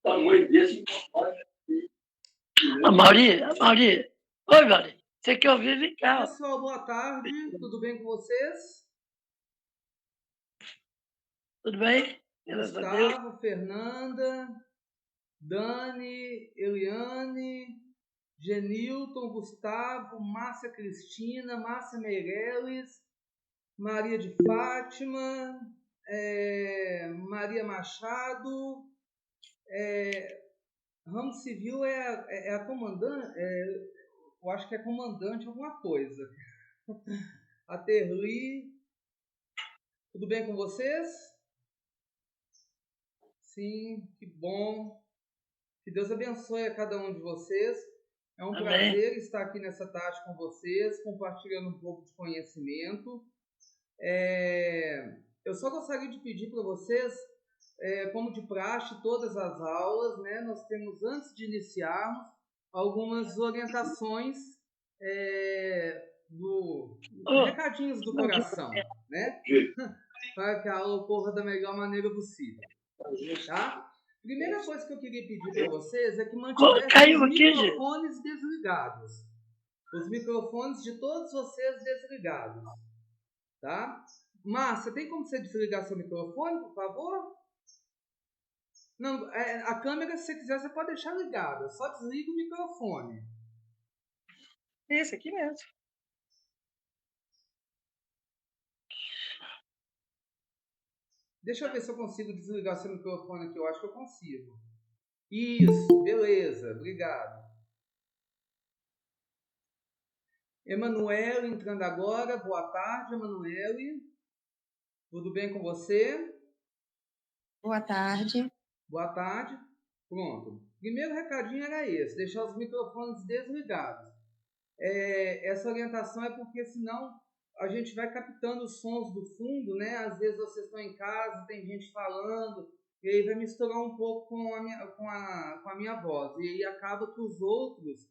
Tamanho desse. A Mauri. Oi, Mauri. Você quer ouvir? Vem cá. Pessoal, boa tarde. Tudo bem com vocês? Tudo bem? Graças a Deus. Gustavo, Fernanda, Dani, Eliane, Genilton, Gustavo, Márcia Cristina, Márcia Meirelles, Maria de Fátima, Maria Machado, Ramos Civil é a comandante, eu acho que é comandante alguma coisa. A Terli, tudo bem com vocês? Sim, que bom. Que Deus abençoe a cada um de vocês. É um prazer estar aqui nessa tarde com vocês, compartilhando um pouco de conhecimento. Eu só gostaria de pedir para vocês, como de praxe, todas as aulas, né, nós temos, antes de iniciarmos, algumas orientações, recadinhos do coração, né? Para que a aula ocorra da melhor maneira possível. Tá? Primeira coisa que eu queria pedir para vocês é que mantivessem os microfones desligados. Os microfones de todos vocês desligados. Tá? Márcia, tem como você desligar seu microfone, por favor? Não, a câmera, se você quiser, você pode deixar ligada. Só desliga o microfone. Esse aqui mesmo. Deixa eu ver se eu consigo desligar seu microfone aqui. Eu acho que eu consigo. Isso, beleza. Obrigado. Emanuele entrando agora. Boa tarde, Emanuele. Tudo bem com você? Boa tarde. Boa tarde. Pronto. Primeiro recadinho era esse, deixar os microfones desligados. Essa orientação é porque senão a gente vai captando os sons do fundo, né? Às vezes vocês estão em casa, tem gente falando, e aí vai misturar um pouco com a minha voz. E aí acaba que os outros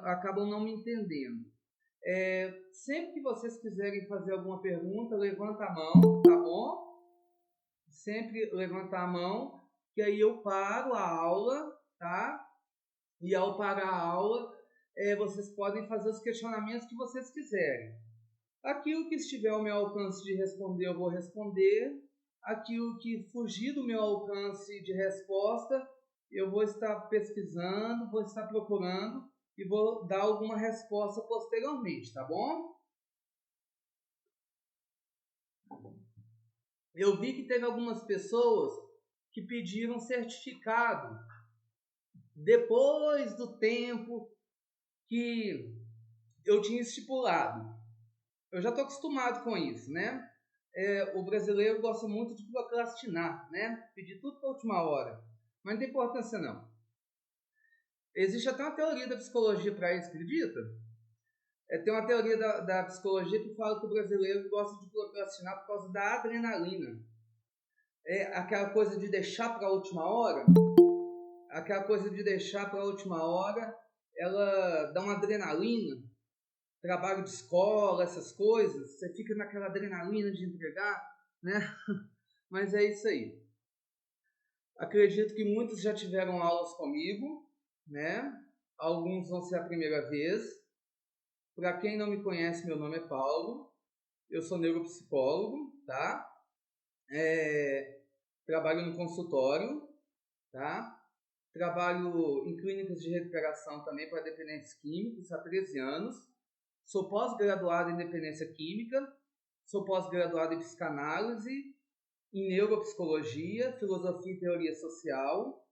acabam não me entendendo. Sempre que vocês quiserem fazer alguma pergunta, levanta a mão, tá bom? Sempre levantar a mão, que aí eu paro a aula, tá? E ao parar a aula, vocês podem fazer os questionamentos que vocês quiserem. Aquilo que estiver ao meu alcance de responder, eu vou responder. Aquilo que fugir do meu alcance de resposta, eu vou estar pesquisando, vou estar procurando e vou dar alguma resposta posteriormente, tá bom? Eu vi que teve algumas pessoas que pediram certificado depois do tempo que eu tinha estipulado. Eu já estou acostumado com isso, né? O brasileiro gosta muito de procrastinar, né? Pedir tudo para a última hora. Mas não tem importância, não. Existe até uma teoria da psicologia para isso, acredita? Tem uma teoria da psicologia que fala que o brasileiro gosta de procrastinar por causa da adrenalina. Aquela coisa de deixar para a última hora. Aquela coisa de deixar para a última hora, ela dá uma adrenalina. Trabalho de escola, essas coisas, você fica naquela adrenalina de entregar, né? Mas é isso aí. Acredito que muitos já tiveram aulas comigo, né? Alguns vão ser a primeira vez. Para quem não me conhece, meu nome é Paulo. Eu sou neuropsicólogo, tá? Trabalho no consultório, tá? Trabalho em clínicas de recuperação também para dependentes químicos há 13 anos. Sou pós-graduado em dependência química, sou pós-graduado em psicanálise, em neuropsicologia, filosofia e teoria social,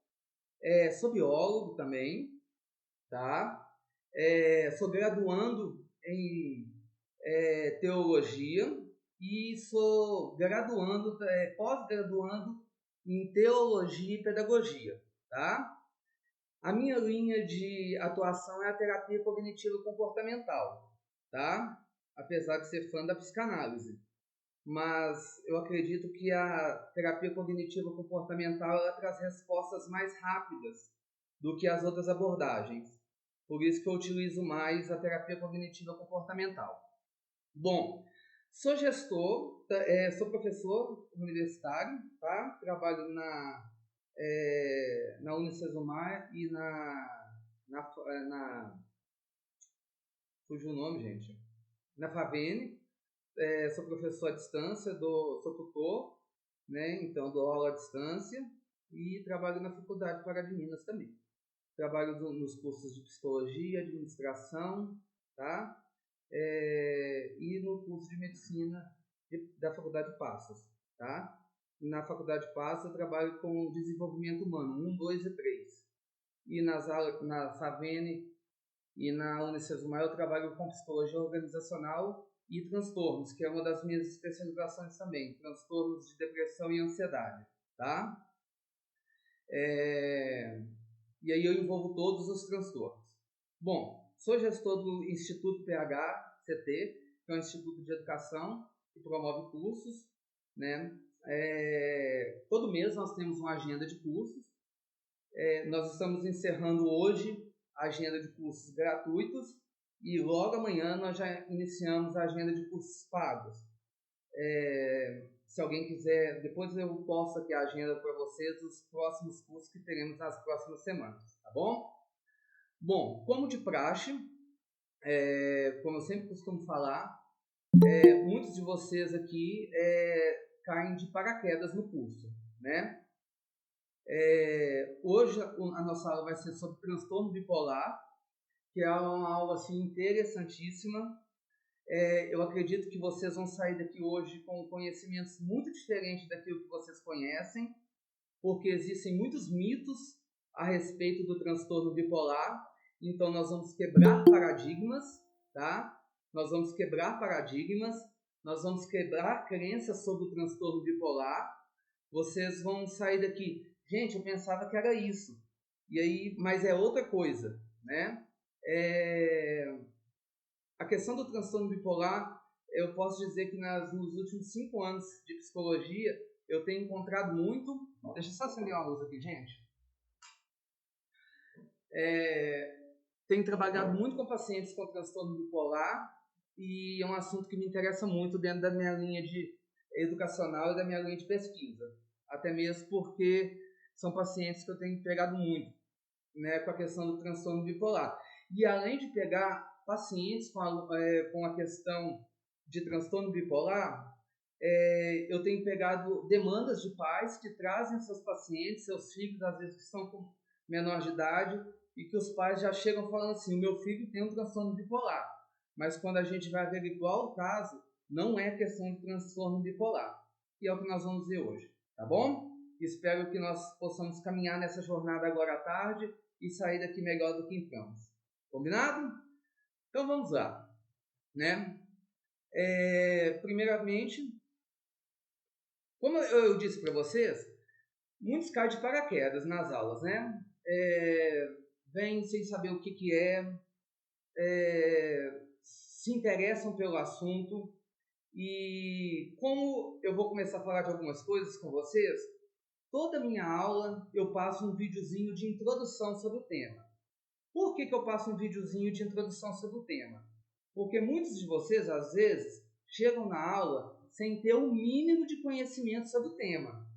sou biólogo também, tá? Sou graduando em teologia e sou pós-graduando em teologia e pedagogia, tá? A minha linha de atuação é a terapia cognitivo comportamental, tá? Apesar de ser fã da psicanálise. Mas eu acredito que a terapia cognitivo comportamental ela traz respostas mais rápidas do que as outras abordagens. Por isso que eu utilizo mais a terapia cognitiva comportamental. Bom, Sou gestor, sou professor universitário, tá? Trabalho na Unicesumar e fugiu o nome, gente. Na Favene. Sou professor à distância, sou tutor, né? Então dou aula à distância e trabalho na Faculdade Pará de Minas também. Trabalho nos cursos de psicologia, administração, tá? E no curso de medicina da Faculdade de Passos, tá? Na Faculdade de Passos eu trabalho com desenvolvimento humano 1, 2 e 3. E na Savene e na Unicesumar eu trabalho com psicologia organizacional e transtornos, que é uma das minhas especializações também, transtornos de depressão e ansiedade, tá? E aí eu envolvo todos os transtornos. Bom, sou gestor do Instituto PH-CT, que é um instituto de educação que promove cursos, né? Todo mês nós temos uma agenda de cursos. Nós estamos encerrando hoje a agenda de cursos gratuitos e logo amanhã nós já iniciamos a agenda de cursos pagos. Se alguém quiser, depois eu posto aqui a agenda para vocês dos próximos cursos que teremos nas próximas semanas, tá bom? Bom, como de praxe, como eu sempre costumo falar, muitos de vocês aqui caem de paraquedas no curso, né? Hoje a nossa aula vai ser sobre transtorno bipolar, que é uma aula assim, interessantíssima. Eu acredito que vocês vão sair daqui hoje com conhecimentos muito diferentes daquilo que vocês conhecem, porque existem muitos mitos a respeito do transtorno bipolar. Então nós vamos quebrar paradigmas, tá? Nós vamos quebrar paradigmas, nós vamos quebrar crenças sobre o transtorno bipolar. Vocês vão sair daqui, gente, eu pensava que era isso. E aí, mas é outra coisa, né? A questão do transtorno bipolar, eu posso dizer que nos últimos 5 anos de psicologia, eu tenho encontrado muito... Deixa eu só acender uma luz aqui, gente. Tenho trabalhado muito com pacientes com transtorno bipolar e é um assunto que me interessa muito dentro da minha linha de educacional e da minha linha de pesquisa. Até mesmo porque são pacientes que eu tenho pegado muito, né, com a questão do transtorno bipolar. E além de pegar pacientes com a questão de transtorno bipolar, eu tenho pegado demandas de pais que trazem seus pacientes, seus filhos, às vezes que são com menor de idade, e que os pais já chegam falando assim, o meu filho tem um transtorno bipolar. Mas quando a gente vai averiguar o caso, não é questão de transtorno bipolar. E é o que nós vamos ver hoje, tá bom? Espero que nós possamos caminhar nessa jornada agora à tarde e sair daqui melhor do que entramos. Combinado? Então vamos lá, né? Primeiramente, como eu disse para vocês, muitos caem de paraquedas nas aulas, né? Vêm sem saber o que se interessam pelo assunto. E como eu vou começar a falar de algumas coisas com vocês, toda minha aula eu passo um videozinho de introdução sobre o tema. Por que eu passo um videozinho de introdução sobre o tema? Porque muitos de vocês, às vezes, chegam na aula sem ter o mínimo de conhecimento sobre o tema.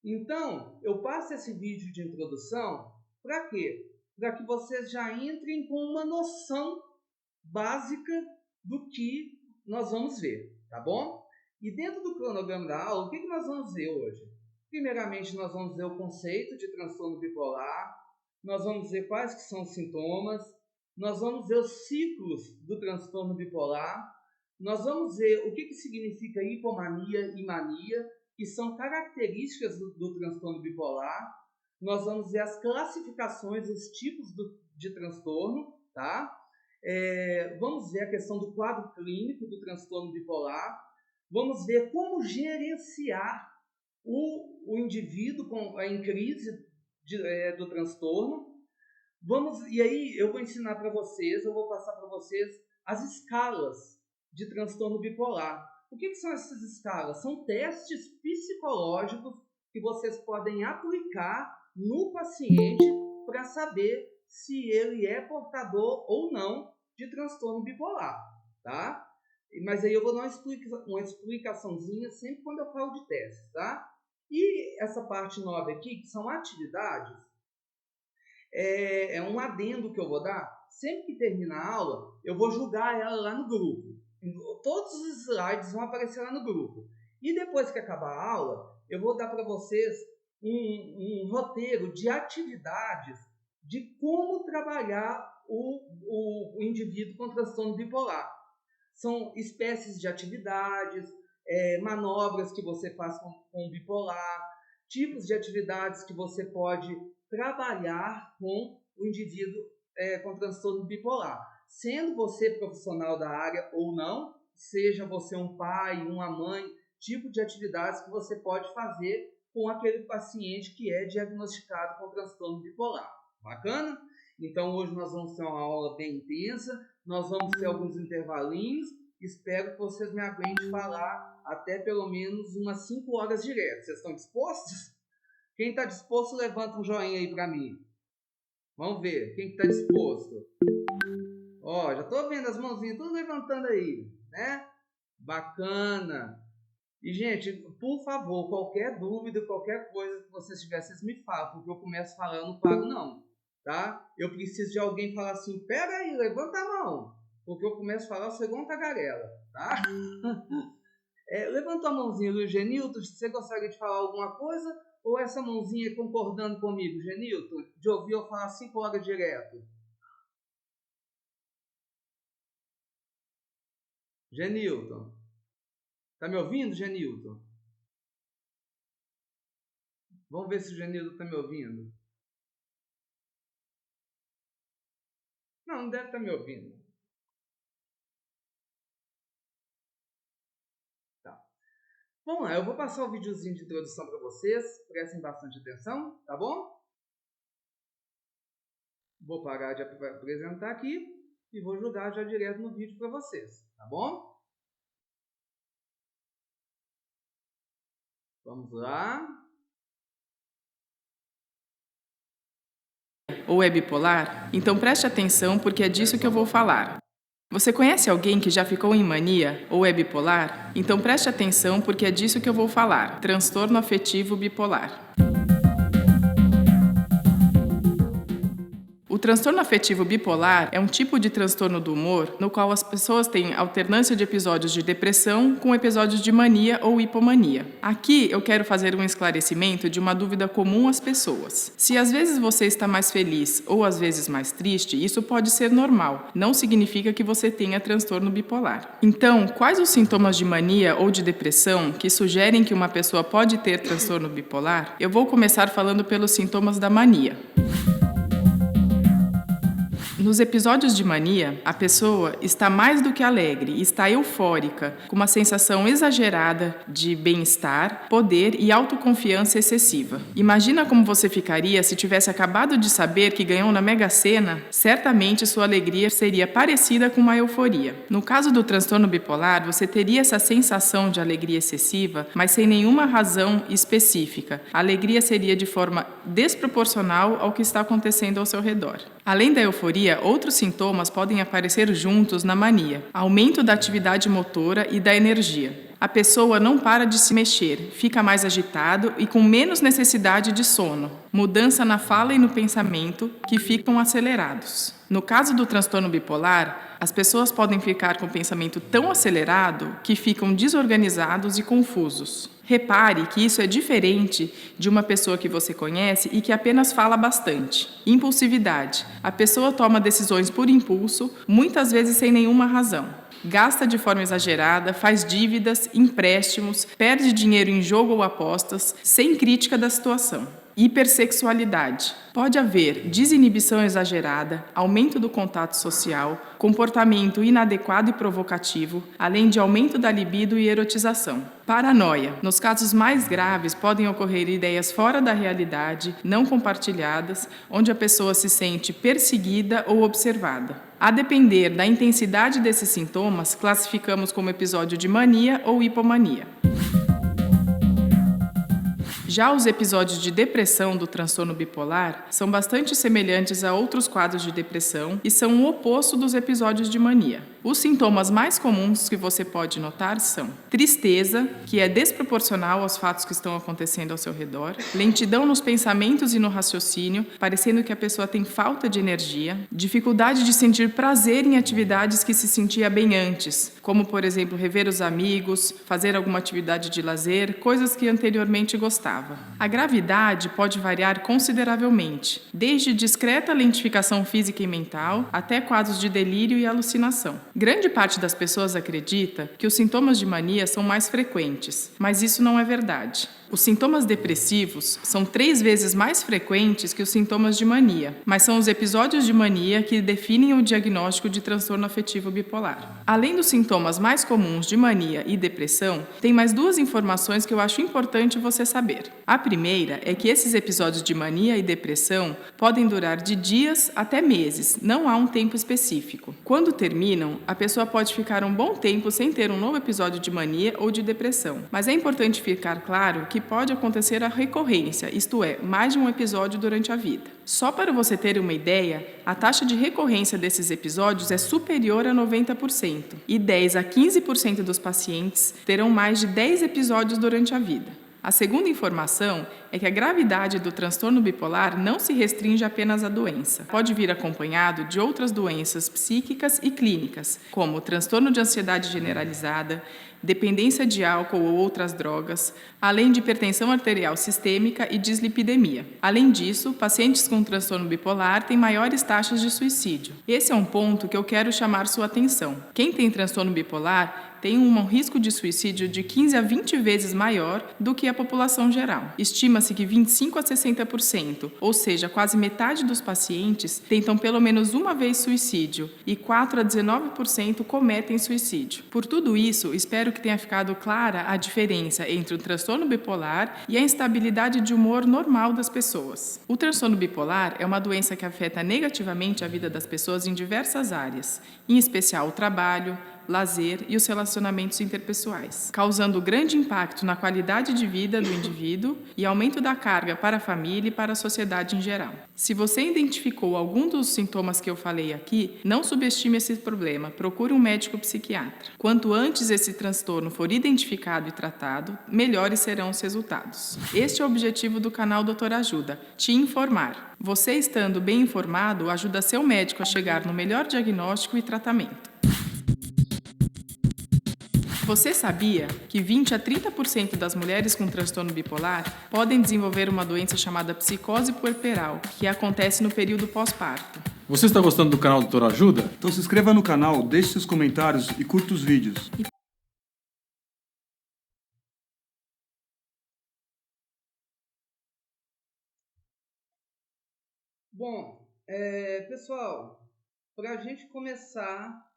Então, eu passo esse vídeo de introdução para quê? Para que vocês já entrem com uma noção básica do que nós vamos ver, tá bom? E dentro do cronograma da aula, o que nós vamos ver hoje? Primeiramente, nós vamos ver o conceito de transtorno bipolar, nós vamos ver quais que são os sintomas, nós vamos ver os ciclos do transtorno bipolar, nós vamos ver o que significa hipomania e mania, que são características do transtorno bipolar, nós vamos ver as classificações, os tipos de transtorno, tá? Vamos ver a questão do quadro clínico do transtorno bipolar, vamos ver como gerenciar o indivíduo em crise do transtorno. E aí eu vou ensinar para vocês, eu vou passar para vocês as escalas de transtorno bipolar. O que são essas escalas? São testes psicológicos que vocês podem aplicar no paciente para saber se ele é portador ou não de transtorno bipolar, tá? Mas aí eu vou dar uma explicaçãozinha sempre quando eu falo de testes, tá? E essa parte 9 aqui, que são atividades, é um adendo que eu vou dar. Sempre que termina a aula, eu vou julgar ela lá no grupo. Todos os slides vão aparecer lá no grupo. E depois que acabar a aula, eu vou dar para vocês um roteiro de atividades de como trabalhar o indivíduo com transtorno bipolar. São espécies de atividades, manobras que você faz com bipolar, tipos de atividades que você pode trabalhar com o indivíduo com transtorno bipolar. Sendo você profissional da área ou não, seja você um pai, uma mãe, tipo de atividades que você pode fazer com aquele paciente que é diagnosticado com transtorno bipolar. Bacana? Então hoje nós vamos ter uma aula bem intensa, nós vamos ter alguns intervalinhos, espero que vocês me aguentem falar até pelo menos umas 5 horas direto. Vocês estão dispostos? Quem está disposto, levanta um joinha aí para mim. Vamos ver, quem está disposto? Ó, já estou vendo as mãozinhas tudo levantando aí, né? Bacana! E, gente, por favor, qualquer dúvida, qualquer coisa que vocês tiverem, vocês me falam, porque eu começo falando, eu não paro não, tá? Eu preciso de alguém falar assim, pega aí, levanta a mão, porque eu começo a falar, eu sou igual uma tagarela, tá? Levanta a mãozinha, Luiz Genilton, você gostaria de falar alguma coisa? Ou essa mãozinha concordando comigo, Genilton, de ouvir eu falar 5 horas direto? Genilton. Tá me ouvindo, Genilton? Vamos ver se o Genilton tá me ouvindo. Não deve estar me ouvindo. Tá. Vamos lá, eu vou passar o videozinho de introdução para vocês. Prestem bastante atenção, tá bom? Vou parar de apresentar aqui e vou jogar já direto no vídeo para vocês, tá bom? Vamos lá. Ou é bipolar? Então preste atenção porque é disso que eu vou falar. Você conhece alguém que já ficou em mania ou é bipolar? Então preste atenção porque é disso que eu vou falar. Transtorno afetivo bipolar. O transtorno afetivo bipolar é um tipo de transtorno do humor no qual as pessoas têm alternância de episódios de depressão com episódios de mania ou hipomania. Aqui eu quero fazer um esclarecimento de uma dúvida comum às pessoas. Se às vezes você está mais feliz ou às vezes mais triste, isso pode ser normal, não significa que você tenha transtorno bipolar. Então, quais os sintomas de mania ou de depressão que sugerem que uma pessoa pode ter transtorno bipolar? Eu vou começar falando pelos sintomas da mania. Nos episódios de mania, a pessoa está mais do que alegre, está eufórica, com uma sensação exagerada de bem-estar, poder e autoconfiança excessiva. Imagina como você ficaria se tivesse acabado de saber que ganhou na Mega Sena? Certamente sua alegria seria parecida com uma euforia. No caso do transtorno bipolar, você teria essa sensação de alegria excessiva, mas sem nenhuma razão específica. A alegria seria de forma desproporcional ao que está acontecendo ao seu redor. Além da euforia, outros sintomas podem aparecer juntos na mania: aumento da atividade motora e da energia. A pessoa não para de se mexer, fica mais agitado e com menos necessidade de sono. Mudança na fala e no pensamento, que ficam acelerados. No caso do transtorno bipolar, as pessoas podem ficar com o pensamento tão acelerado que ficam desorganizados e confusos. Repare que isso é diferente de uma pessoa que você conhece e que apenas fala bastante. Impulsividade. A pessoa toma decisões por impulso, muitas vezes sem nenhuma razão. Gasta de forma exagerada, faz dívidas, empréstimos, perde dinheiro em jogo ou apostas, sem crítica da situação. Hipersexualidade. Pode haver desinibição exagerada, aumento do contato social, comportamento inadequado e provocativo, além de aumento da libido e erotização. Paranoia. Nos casos mais graves, podem ocorrer ideias fora da realidade, não compartilhadas, onde a pessoa se sente perseguida ou observada. A depender da intensidade desses sintomas, classificamos como episódio de mania ou hipomania. Já os episódios de depressão do transtorno bipolar são bastante semelhantes a outros quadros de depressão e são o oposto dos episódios de mania. Os sintomas mais comuns que você pode notar são tristeza, que é desproporcional aos fatos que estão acontecendo ao seu redor, lentidão nos pensamentos e no raciocínio, parecendo que a pessoa tem falta de energia, dificuldade de sentir prazer em atividades que se sentia bem antes, como, por exemplo, rever os amigos, fazer alguma atividade de lazer, coisas que anteriormente gostava. A gravidade pode variar consideravelmente, desde discreta lentificação física e mental até quadros de delírio e alucinação. Grande parte das pessoas acredita que os sintomas de mania são mais frequentes, mas isso não é verdade. Os sintomas depressivos são 3 vezes mais frequentes que os sintomas de mania, mas são os episódios de mania que definem o diagnóstico de transtorno afetivo bipolar. Além dos sintomas mais comuns de mania e depressão, tem mais 2 informações que eu acho importante você saber. A primeira é que esses episódios de mania e depressão podem durar de dias até meses, não há um tempo específico. Quando terminam, a pessoa pode ficar um bom tempo sem ter um novo episódio de mania ou de depressão, mas é importante ficar claro que pode acontecer a recorrência, isto é, mais de um episódio durante a vida. Só para você ter uma ideia, a taxa de recorrência desses episódios é superior a 90%, e 10 a 15% dos pacientes terão mais de 10 episódios durante a vida. A segunda informação é que a gravidade do transtorno bipolar não se restringe apenas à doença. Pode vir acompanhado de outras doenças psíquicas e clínicas, como transtorno de ansiedade generalizada, dependência de álcool ou outras drogas, além de hipertensão arterial sistêmica e dislipidemia. Além disso, pacientes com transtorno bipolar têm maiores taxas de suicídio. Esse é um ponto que eu quero chamar sua atenção. Quem tem transtorno bipolar tem um risco de suicídio de 15 a 20 vezes maior do que a população geral. Estima-se que 25 a 60%, ou seja, quase metade dos pacientes, tentam pelo menos uma vez suicídio e 4 a 19% cometem suicídio. Por tudo isso, espero que tenha ficado clara a diferença entre o transtorno bipolar e a instabilidade de humor normal das pessoas. O transtorno bipolar é uma doença que afeta negativamente a vida das pessoas em diversas áreas, em especial o trabalho, lazer e os relacionamentos interpessoais, causando grande impacto na qualidade de vida do indivíduo e aumento da carga para a família e para a sociedade em geral. Se você identificou algum dos sintomas que eu falei aqui, não subestime esse problema, procure um médico psiquiatra. Quanto antes esse transtorno for identificado e tratado, melhores serão os resultados. Este é o objetivo do canal Doutor Ajuda, te informar. Você estando bem informado ajuda seu médico a chegar no melhor diagnóstico e tratamento. Você sabia que 20 a 30% das mulheres com transtorno bipolar podem desenvolver uma doença chamada psicose puerperal, que acontece no período pós-parto? Você está gostando do canal Doutor Ajuda? Então se inscreva no canal, deixe seus comentários e curta os vídeos. Bom, pessoal, para a gente começar,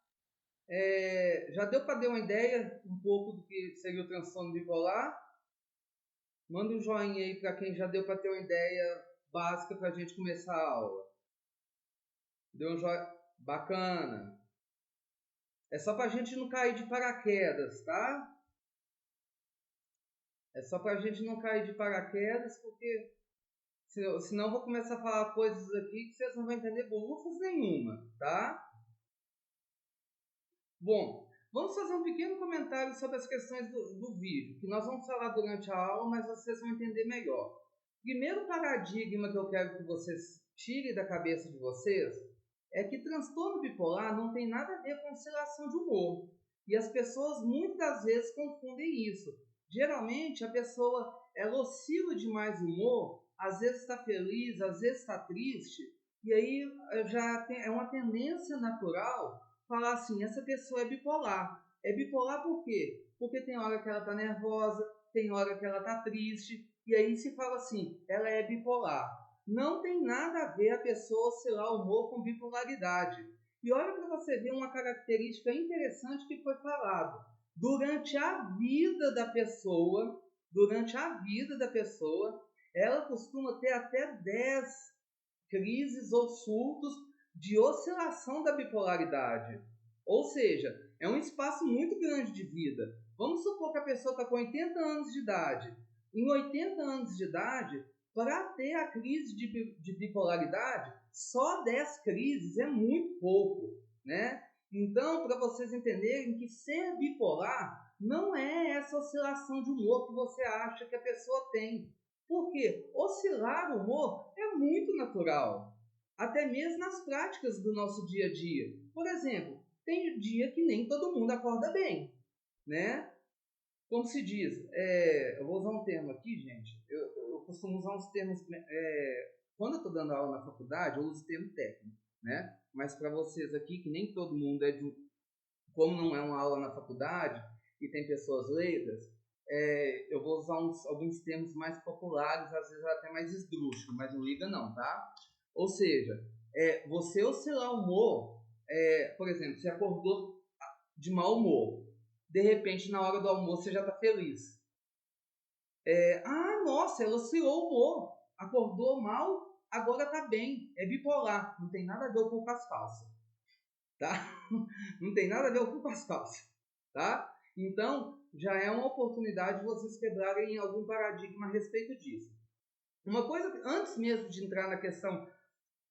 já deu para ter uma ideia um pouco do que seria o transtorno bipolar? Manda um joinha aí para quem já deu para ter uma ideia básica para a gente começar a aula. Deu um joinha? Bacana. É só para a gente não cair de paraquedas, tá? É só para a gente não cair de paraquedas, porque senão eu vou começar a falar coisas aqui que vocês não vão entender bolufas nenhuma, tá? Bom, vamos fazer um pequeno comentário sobre as questões do vídeo, que nós vamos falar durante a aula, mas vocês vão entender melhor. Primeiro paradigma que eu quero que vocês tirem da cabeça de vocês é que transtorno bipolar não tem nada a ver com oscilação de humor. E as pessoas muitas vezes confundem isso. Geralmente a pessoa ela oscila demais o humor, às vezes está feliz, às vezes está triste, e aí é uma tendência natural falar assim, essa pessoa é bipolar. É bipolar por quê? Porque tem hora que ela está nervosa, tem hora que ela está triste, e aí se fala assim, ela é bipolar. Não tem nada a ver a pessoa oscilar o humor com bipolaridade. E olha para você ver uma característica interessante que foi falado. Durante a vida da pessoa, ela costuma ter até 10 crises ou surtos de oscilação da bipolaridade. Ou seja, é um espaço muito grande de vida. Vamos supor que a pessoa está com 80 anos de idade. em 80 anos de idade, para ter a crise de bipolaridade, só 10 crises é muito pouco, né? Então, para vocês entenderem que ser bipolar não é essa oscilação de humor que você acha que a pessoa tem. Porque oscilar o humor é muito natural, até mesmo nas práticas do nosso dia a dia. Por exemplo, tem dia que nem todo mundo acorda bem, né? Como se diz, eu vou usar um termo aqui, gente, eu costumo usar uns termos, quando eu estou dando aula na faculdade, eu uso termo técnico, né? Mas para vocês aqui, que nem todo mundo como não é uma aula na faculdade e tem pessoas leigas, eu vou usar alguns termos mais populares, às vezes até mais esdrúxulos, mas não liga não, tá? Ou seja, você oscilar o humor, por exemplo, você acordou de mau humor, de repente na hora do almoço você já está feliz. Nossa, ela oscilou o humor, acordou mal, agora está bem, é bipolar, não tem nada a ver com culpas falsas, tá? Não tem nada a ver com culpas falsas, tá? Então, já é uma oportunidade de vocês quebrarem algum paradigma a respeito disso. Uma coisa, antes mesmo de entrar na questão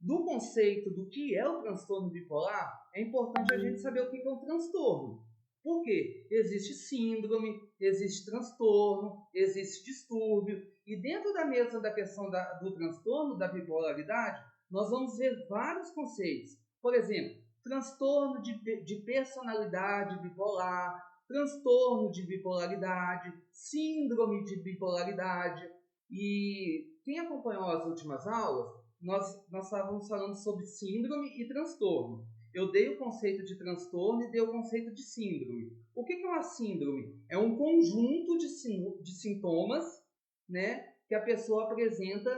do conceito do que é o transtorno bipolar, é importante a gente saber o que é um transtorno. Por quê? Existe síndrome, existe transtorno, existe distúrbio, e dentro da mesa da questão do transtorno da bipolaridade, nós vamos ver vários conceitos. Por exemplo, transtorno de personalidade bipolar, transtorno de bipolaridade, síndrome de bipolaridade. E quem acompanhou as últimas aulas, nós estávamos falando sobre síndrome e transtorno. Eu dei o conceito de transtorno e dei o conceito de síndrome. O que é uma síndrome? É um conjunto de sintomas, né, que a pessoa apresenta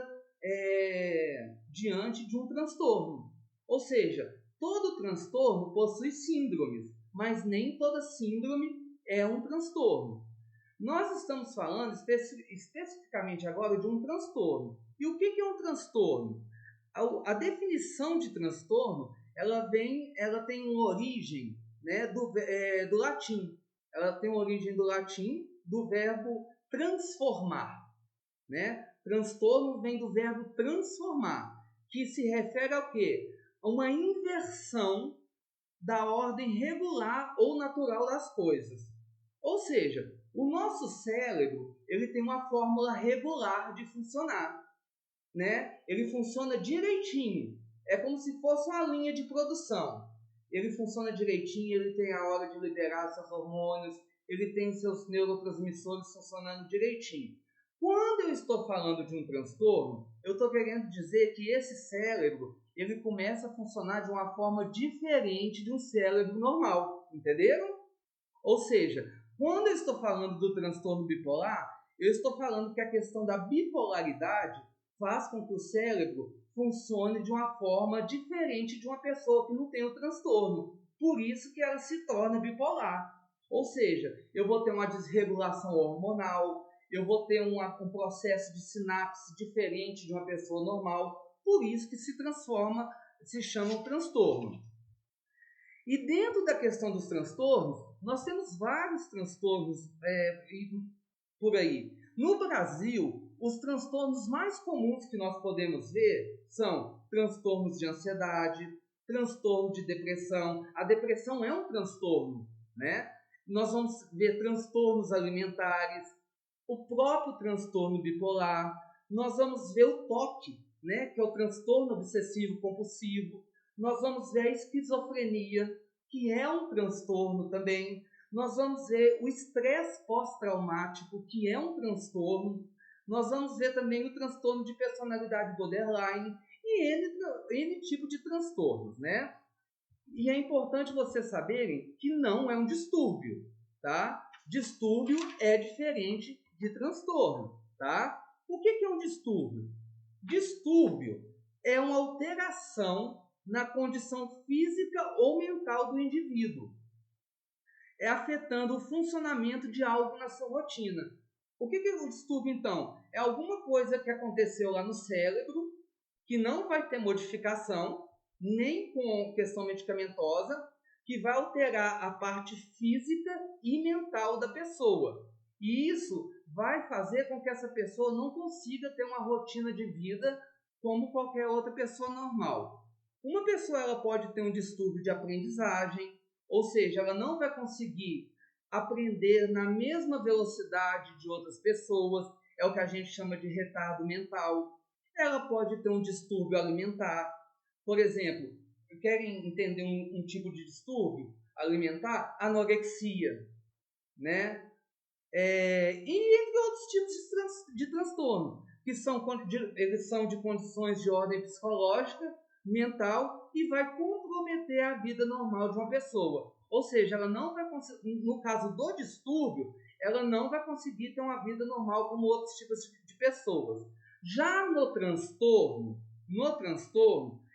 diante de um transtorno. Ou seja, todo transtorno possui síndromes, mas nem toda síndrome é um transtorno. Nós estamos falando especificamente agora de um transtorno. E o que é um transtorno? A definição de transtorno, ela tem uma origem, né, do latim. Ela tem uma origem do latim, do verbo transformar, né? Transtorno vem do verbo transformar, que se refere ao quê? A uma inversão da ordem regular ou natural das coisas. Ou seja, o nosso cérebro, ele tem uma fórmula regular de funcionar, né? Ele funciona direitinho. É como se fosse uma linha de produção. Ele funciona direitinho, ele tem a hora de liberar seus hormônios, ele tem seus neurotransmissores funcionando direitinho. Quando eu estou falando de um transtorno, eu estou querendo dizer que esse cérebro, ele começa a funcionar de uma forma diferente de um cérebro normal, entenderam? Ou seja, quando eu estou falando do transtorno bipolar, eu estou falando que a questão da bipolaridade faz com que o cérebro funcione de uma forma diferente de uma pessoa que não tem o transtorno. Por isso que ela se torna bipolar. Ou seja, eu vou ter uma desregulação hormonal, eu vou ter um processo de sinapse diferente de uma pessoa normal. Por isso que se chama um transtorno. E dentro da questão dos transtornos, nós temos vários transtornos por aí. No Brasil, os transtornos mais comuns que nós podemos ver são transtornos de ansiedade, transtorno de depressão. A depressão é um transtorno, né? Nós vamos ver transtornos alimentares, o próprio transtorno bipolar. Nós vamos ver o TOC, né? Que é o transtorno obsessivo compulsivo. Nós vamos ver a esquizofrenia, que é um transtorno também. Nós vamos ver o estresse pós-traumático, que é um transtorno. Nós vamos ver também o transtorno de personalidade borderline e N tipo de transtornos, né? E é importante vocês saberem que não é um distúrbio, tá? Distúrbio é diferente de transtorno, tá? O que é um distúrbio? Distúrbio é uma alteração na condição física ou mental do indivíduo. É afetando o funcionamento de algo na sua rotina. O que é um distúrbio, então? É alguma coisa que aconteceu lá no cérebro que não vai ter modificação, nem com questão medicamentosa, que vai alterar a parte física e mental da pessoa. E isso vai fazer com que essa pessoa não consiga ter uma rotina de vida como qualquer outra pessoa normal. Uma pessoa ela pode ter um distúrbio de aprendizagem, ou seja, ela não vai conseguir aprender na mesma velocidade de outras pessoas, é o que a gente chama de retardo mental. Ela pode ter um distúrbio alimentar. Por exemplo, querem entender um tipo de distúrbio alimentar? Anorexia, né? E entre outros tipos de transtorno, que eles são de condições de ordem psicológica, mental e vai comprometer a vida normal de uma pessoa. Ou seja, ela não vai no caso do distúrbio, ela não vai conseguir ter uma vida normal como outros tipos de pessoas. Já no transtorno,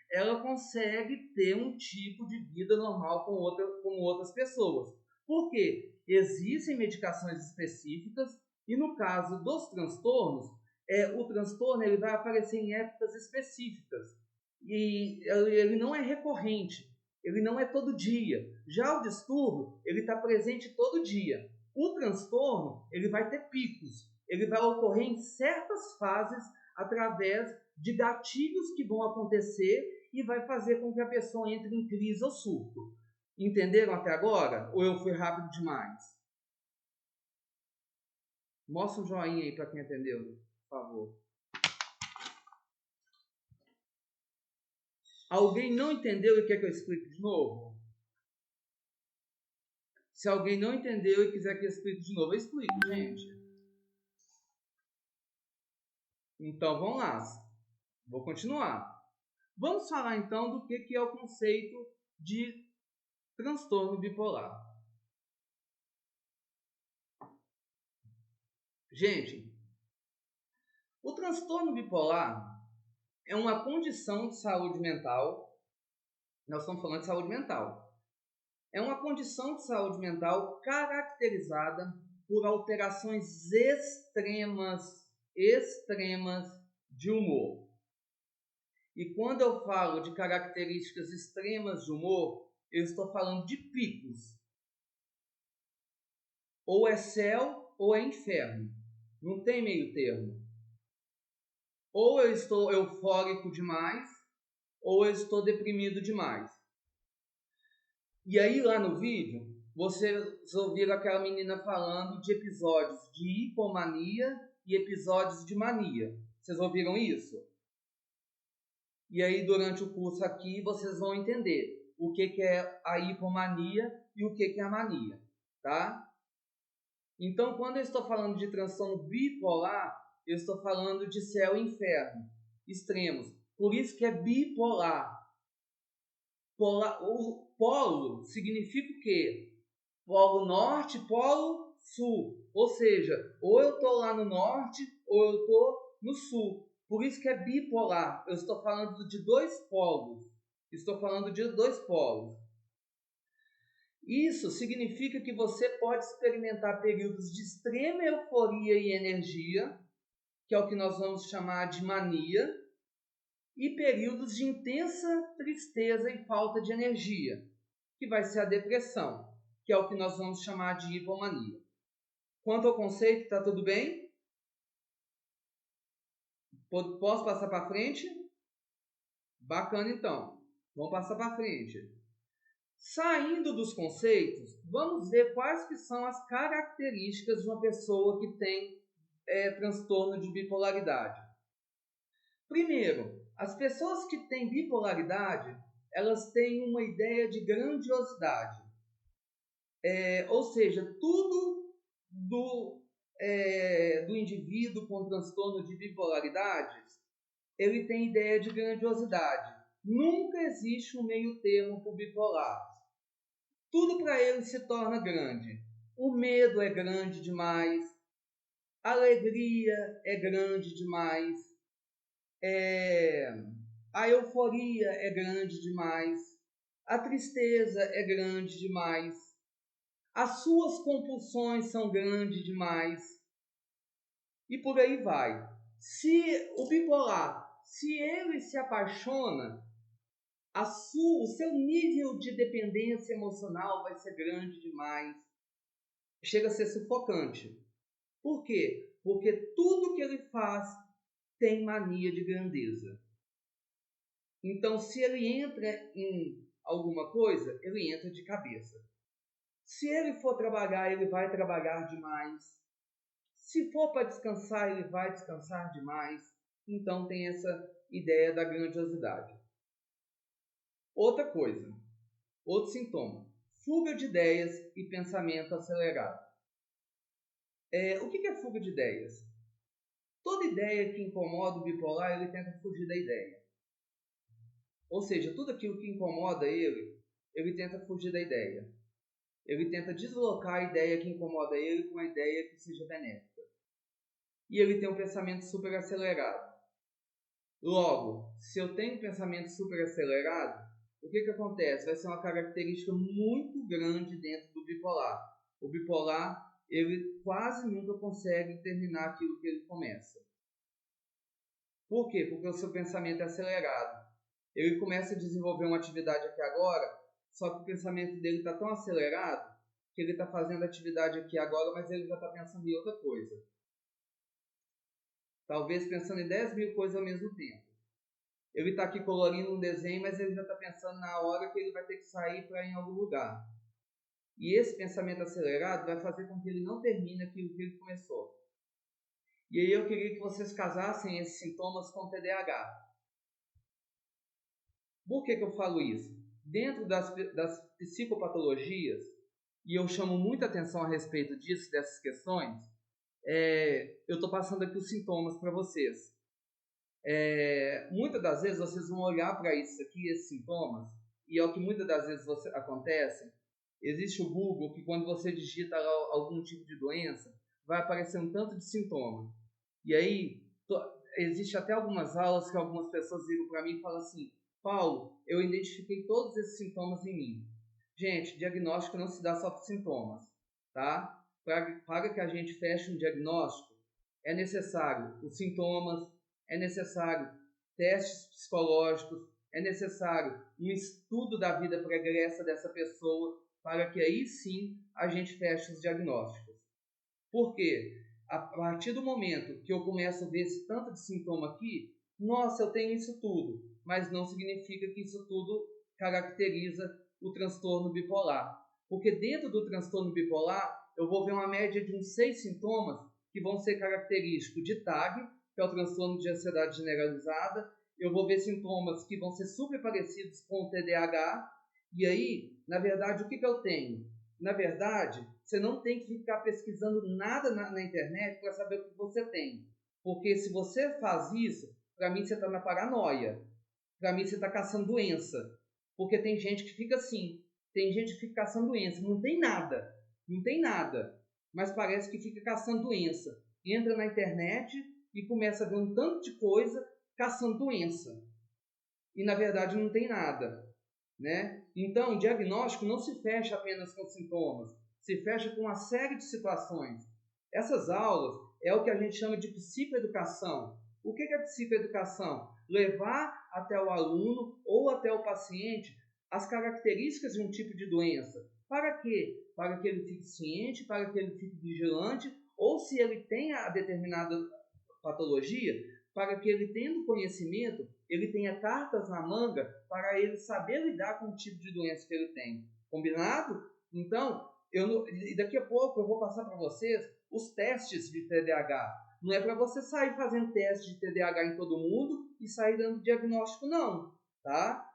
ela consegue ter um tipo de vida normal como outras pessoas. Por quê? Existem medicações específicas e no caso dos transtornos, o transtorno ele vai aparecer em épocas específicas e ele não é recorrente, ele não é todo dia. Já o distúrbio, ele está presente todo dia. O transtorno, ele vai ter picos, ele vai ocorrer em certas fases através de gatilhos que vão acontecer e vai fazer com que a pessoa entre em crise ou surto. Entenderam até agora? Ou eu fui rápido demais? Mostra um joinha aí para quem entendeu, por favor. Alguém não entendeu e quer que eu explique de novo? Se alguém não entendeu e quiser que eu explique de novo, eu explico, gente. Então, vamos lá. Vou continuar. Vamos falar, então, do que é o conceito de transtorno bipolar. Gente, o transtorno bipolar é uma condição de saúde mental. Nós estamos falando de saúde mental. É uma condição de saúde mental caracterizada por alterações extremas de humor. E quando eu falo de características extremas de humor, eu estou falando de picos. Ou é céu ou é inferno. Não tem meio termo. Ou eu estou eufórico demais, ou eu estou deprimido demais. E aí lá no vídeo, vocês ouviram aquela menina falando de episódios de hipomania e episódios de mania. Vocês ouviram isso? E aí durante o curso aqui vocês vão entender o que é a hipomania e o que é a mania, tá? Então quando eu estou falando de transtorno bipolar, eu estou falando de céu e inferno, extremos. Por isso que é bipolar. O polo significa o quê? Polo norte, polo sul. Ou seja, ou eu estou lá no norte ou eu estou no sul. Por isso que é bipolar. Eu estou falando de dois polos. Isso significa que você pode experimentar períodos de extrema euforia e energia, que é o que nós vamos chamar de mania, e períodos de intensa tristeza e falta de energia, que vai ser a depressão, que é o que nós vamos chamar de hipomania. Quanto ao conceito, está tudo bem? Posso passar para frente? Bacana, então. Vamos passar para frente. Saindo dos conceitos, vamos ver quais que são as características de uma pessoa que tem transtorno de bipolaridade. Primeiro, as pessoas que têm bipolaridade, elas têm uma ideia de grandiosidade. Ou seja, tudo do indivíduo com transtorno de bipolaridade, ele tem ideia de grandiosidade. Nunca existe um meio termo para o bipolar. Tudo para ele se torna grande. O medo é grande demais. A alegria é grande demais. A euforia é grande demais. A tristeza é grande demais. As suas compulsões são grandes demais. E por aí vai. Se o bipolar, se ele se apaixona, o seu nível de dependência emocional vai ser grande demais. Chega a ser sufocante. Por quê? Porque tudo que ele faz tem mania de grandeza. Então, se ele entra em alguma coisa, ele entra de cabeça. Se ele for trabalhar, ele vai trabalhar demais. Se for para descansar, ele vai descansar demais. Então, tem essa ideia da grandiosidade. Outra coisa, outro sintoma, fuga de ideias e pensamento acelerado. O que é fuga de ideias? Toda ideia que incomoda o bipolar, ele tenta fugir da ideia. Ou seja, tudo aquilo que incomoda ele tenta fugir da ideia. Ele tenta deslocar a ideia que incomoda ele com a ideia que seja benéfica. E ele tem um pensamento super acelerado. Logo, se eu tenho um pensamento super acelerado, o que acontece? Vai ser uma característica muito grande dentro do bipolar. O bipolar, ele quase nunca consegue terminar aquilo que ele começa. Por quê? Porque o seu pensamento é acelerado. Ele começa a desenvolver uma atividade aqui agora, só que o pensamento dele está tão acelerado que ele está fazendo a atividade aqui agora, mas ele já está pensando em outra coisa. Talvez pensando em 10 mil coisas ao mesmo tempo. Ele está aqui colorindo um desenho, mas ele já está pensando na hora que ele vai ter que sair para ir em algum lugar. E esse pensamento acelerado vai fazer com que ele não termine aquilo que ele começou. E aí eu queria que vocês casassem esses sintomas com TDAH. Por que eu falo isso? Dentro das psicopatologias, e eu chamo muita atenção a respeito disso, dessas questões, eu estou passando aqui os sintomas para vocês. Muitas das vezes vocês vão olhar para isso aqui, esses sintomas, e é o que muitas das vezes acontece. Existe o Google, que quando você digita lá algum tipo de doença, vai aparecer um tanto de sintoma. E aí, existe até algumas aulas que algumas pessoas viram para mim e falam assim: Paulo, eu identifiquei todos esses sintomas em mim. Gente, diagnóstico não se dá só por sintomas, tá? Para que a gente feche um diagnóstico, é necessário os sintomas, é necessário testes psicológicos, é necessário um estudo da vida pregressa dessa pessoa, para que aí sim a gente feche os diagnósticos. Por quê? A partir do momento que eu começo a ver esse tanto de sintoma aqui, nossa, eu tenho isso tudo, mas não significa que isso tudo caracteriza o transtorno bipolar. Porque dentro do transtorno bipolar, eu vou ver uma média de uns 6 sintomas que vão ser característicos de TAG, que é o transtorno de ansiedade generalizada. Eu vou ver sintomas que vão ser super parecidos com o TDAH. E aí, na verdade, o que eu tenho? Na verdade, você não tem que ficar pesquisando nada na internet para saber o que você tem. Porque se você faz isso, para mim você está na paranoia. Para mim você está caçando doença. Porque tem gente que fica assim. Tem gente que fica caçando doença. Não tem nada. Não tem nada. Mas parece que fica caçando doença. Entra na internet e começa a ver um tanto de coisa caçando doença. E na verdade não tem nada. Né? Então, o diagnóstico não se fecha apenas com sintomas. Se fecha com uma série de situações. Essas aulas é o que a gente chama de psicoeducação. O que é psicoeducação? Levar até o aluno ou até o paciente as características de um tipo de doença. Para quê? Para que ele fique ciente, para que ele fique vigilante, ou se ele tem a determinada patologia, para que ele, tendo conhecimento, ele tenha cartas na manga para ele saber lidar com o tipo de doença que ele tem. Combinado? Então, daqui a pouco eu vou passar para vocês os testes de TDAH. Não é para você sair fazendo teste de TDAH em todo mundo e sair dando diagnóstico, não. Tá?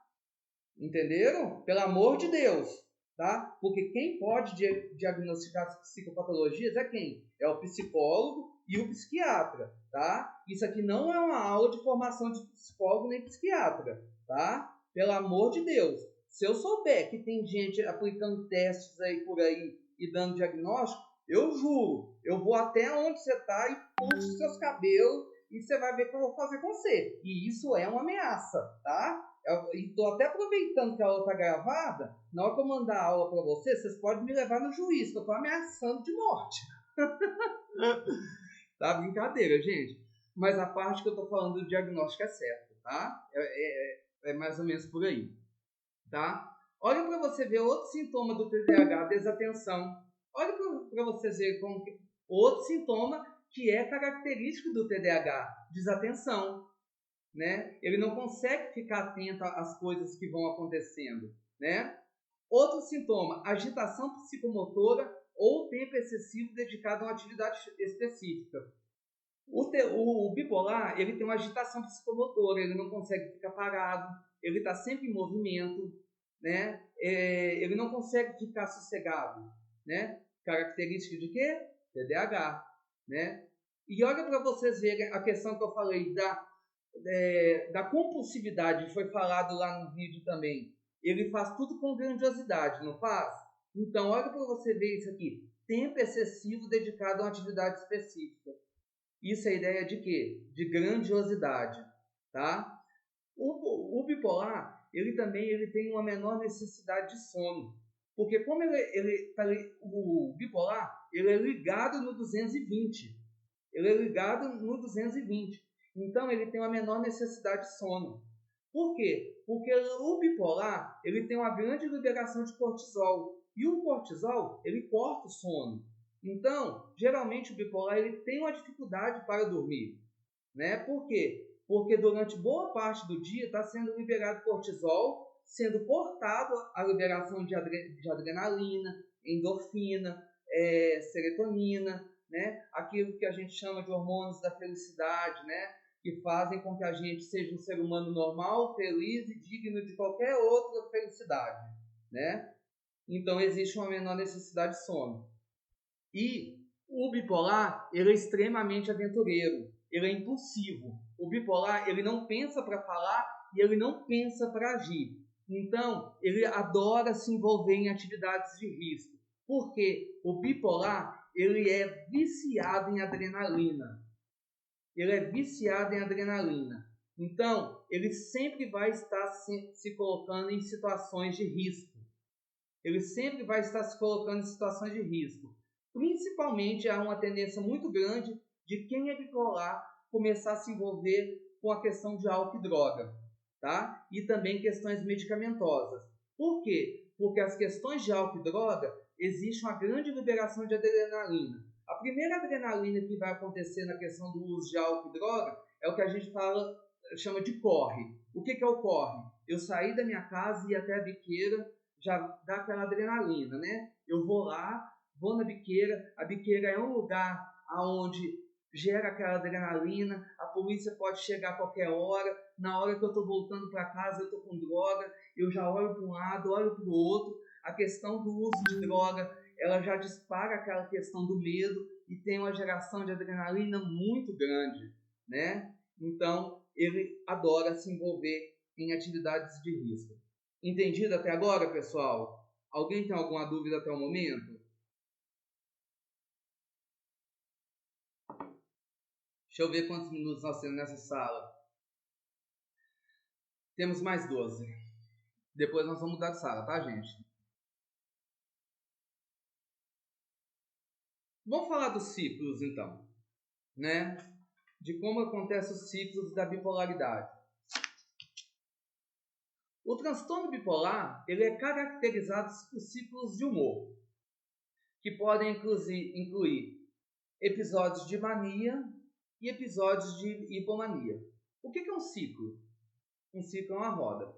Entenderam? Pelo amor de Deus. Tá? Porque quem pode diagnosticar as psicopatologias é quem? É o psicólogo e o psiquiatra. Tá? Isso aqui não é uma aula de formação de psicólogo nem psiquiatra. Tá? Pelo amor de Deus. Se eu souber que tem gente aplicando testes aí por aí e dando diagnóstico, eu juro, eu vou até onde você está e puxo seus cabelos e você vai ver o que eu vou fazer com você. E isso é uma ameaça, tá? E estou até aproveitando que a aula está gravada. Na hora que eu mandar a aula para vocês podem me levar no juiz, que eu estou ameaçando de morte. Tá? Brincadeira, gente. Mas a parte que eu estou falando do diagnóstico é certa, tá? É mais ou menos por aí. Tá? Olha para você ver outro sintoma do TDAH, desatenção. Olha para vocês verem como que outro sintoma que é característico do TDAH, desatenção, né? Ele não consegue ficar atento às coisas que vão acontecendo, né? Outro sintoma, agitação psicomotora ou tempo excessivo dedicado a uma atividade específica. O bipolar, ele tem uma agitação psicomotora, ele não consegue ficar parado, ele está sempre em movimento, né? Ele não consegue ficar sossegado, né? Característica de quê? TDAH, né? E olha para vocês verem a questão que eu falei da compulsividade, foi falado lá no vídeo também. Ele faz tudo com grandiosidade, não faz? Então, olha para você ver isso aqui. Tempo excessivo dedicado a uma atividade específica. Isso é a ideia de quê? De grandiosidade, tá? O bipolar, ele tem uma menor necessidade de sono. Porque como o bipolar, ele é ligado no 220. Ele é ligado no 220. Então, ele tem uma menor necessidade de sono. Por quê? Porque o bipolar, ele tem uma grande liberação de cortisol. E o cortisol, ele corta o sono. Então, geralmente o bipolar, ele tem uma dificuldade para dormir, né? Por quê? Porque durante boa parte do dia está sendo liberado cortisol, sendo cortado a liberação de adrenalina, endorfina, serotonina, né? Aquilo que a gente chama de hormônios da felicidade, né? Que fazem com que a gente seja um ser humano normal, feliz e digno de qualquer outra felicidade, né? Então, existe uma menor necessidade de sono. E o bipolar, ele é extremamente aventureiro, ele é impulsivo. O bipolar, ele não pensa para falar e ele não pensa para agir. Então, ele adora se envolver em atividades de risco. Porque o bipolar, ele é viciado em adrenalina. Ele é viciado em adrenalina. Então, ele sempre vai estar se colocando em situações de risco. Ele sempre vai estar se colocando em situações de risco. Principalmente, há uma tendência muito grande de quem é bipolar começar a se envolver com a questão de álcool e droga, tá? E também questões medicamentosas. Por quê? Porque as questões de álcool e droga, existe uma grande liberação de adrenalina. A primeira adrenalina que vai acontecer na questão do uso de álcool e droga é o que a gente chama de corre. O que é o corre? Eu sair da minha casa e ir até a biqueira, já dá aquela adrenalina, né? Eu vou lá, vou na biqueira, a biqueira é um lugar onde gera aquela adrenalina, a polícia pode chegar a qualquer hora, na hora que eu estou voltando para casa eu estou com droga, eu já olho para um lado, olho para o outro, a questão do uso de droga, ela já dispara aquela questão do medo e tem uma geração de adrenalina muito grande, né? Então, ele adora se envolver em atividades de risco. Entendido até agora, pessoal? Alguém tem alguma dúvida até o momento? Deixa eu ver quantos minutos nós temos nessa sala. Temos mais 12. Depois nós vamos mudar de sala, tá, gente? Vamos falar dos ciclos, então, né? De como acontecem os ciclos da bipolaridade. O transtorno bipolar, ele é caracterizado por ciclos de humor, que podem incluir episódios de mania e episódios de hipomania. O que é um ciclo? Um ciclo é uma roda.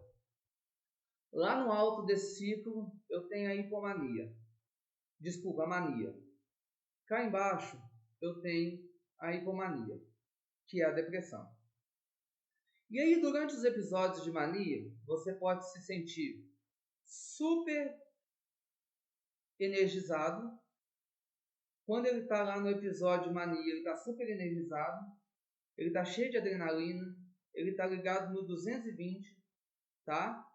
Lá no alto desse ciclo, eu tenho a hipomania. Desculpa, a mania. Cá embaixo, eu tenho a hipomania, que é a depressão. E aí, durante os episódios de mania, você pode se sentir super energizado. Quando ele está lá no episódio de mania, ele está super energizado, ele está cheio de adrenalina, ele está ligado no 220, tá?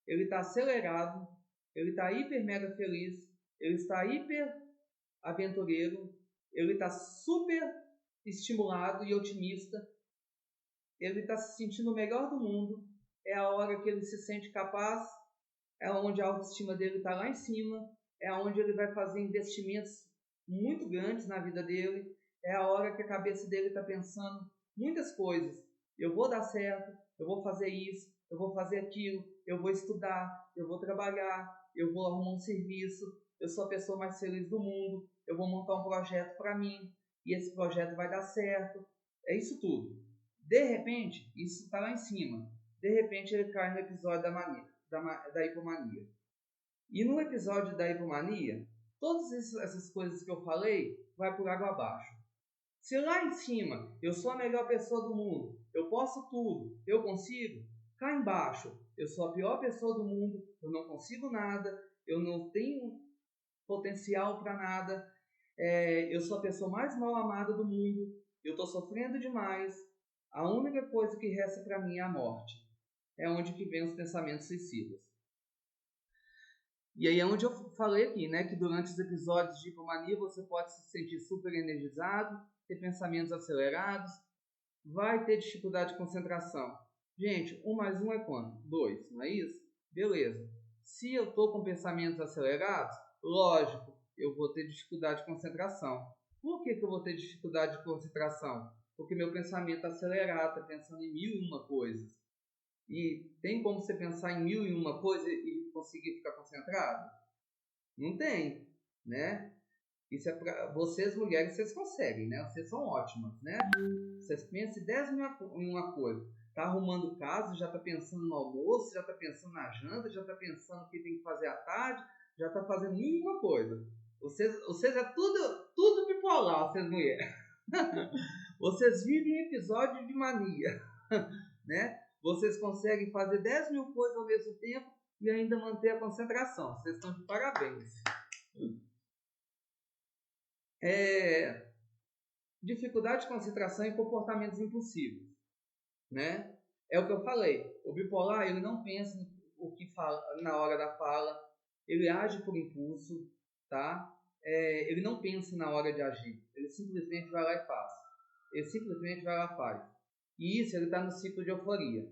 Ele está acelerado, ele está hiper mega feliz, ele está hiper aventureiro, ele está super estimulado e otimista, ele está se sentindo o melhor do mundo, é a hora que ele se sente capaz, é onde a autoestima dele está lá em cima, é onde ele vai fazer investimentos muito grandes na vida dele, é a hora que a cabeça dele está pensando muitas coisas. Eu vou dar certo, eu vou fazer isso, eu vou fazer aquilo, eu vou estudar, eu vou trabalhar, eu vou arrumar um serviço, eu sou a pessoa mais feliz do mundo, eu vou montar um projeto para mim, e esse projeto vai dar certo. É isso tudo. De repente, isso está lá em cima. De repente, ele cai no episódio da hipomania. E no episódio da hipomania, todas essas coisas que eu falei vai por água abaixo. Se lá em cima eu sou a melhor pessoa do mundo, eu posso tudo, eu consigo, cá embaixo eu sou a pior pessoa do mundo, eu não consigo nada, eu não tenho potencial para nada, eu sou a pessoa mais mal amada do mundo, eu estou sofrendo demais, a única coisa que resta para mim é a morte. É onde que vem os pensamentos suicidas. E aí é onde eu falei aqui, né, que durante os episódios de hipomania você pode se sentir super energizado, ter pensamentos acelerados, vai ter dificuldade de concentração. Gente, 1 mais 1 é quanto? 2, não é isso? Beleza. Se eu estou com pensamentos acelerados, lógico, eu vou ter dificuldade de concentração. Por que eu vou ter dificuldade de concentração? Porque meu pensamento está acelerado, está pensando em 1001 coisas. E tem como você pensar em 1001 coisas e conseguir ficar concentrado? Não tem, né? Isso é para vocês mulheres, vocês conseguem, né? Vocês são ótimas, né? Vocês pensam em 10.001 coisas. Tá arrumando casa, já tá pensando no almoço, já tá pensando na janta, já tá pensando o que tem que fazer à tarde, já tá fazendo 1001 coisa. Vocês é tudo bipolar, vocês mulheres. Vocês vivem em episódio de mania, né? Vocês conseguem fazer 10.000 coisas ao mesmo tempo e ainda manter a concentração. Vocês estão de parabéns. Dificuldade de concentração e comportamentos impulsivos, né? É o que eu falei. O bipolar, ele não pensa o que fala na hora da fala, ele age por impulso, tá? Ele não pensa na hora de agir, ele simplesmente vai lá e faz. Ele simplesmente vai lá e faz. E isso, ele está no ciclo de euforia.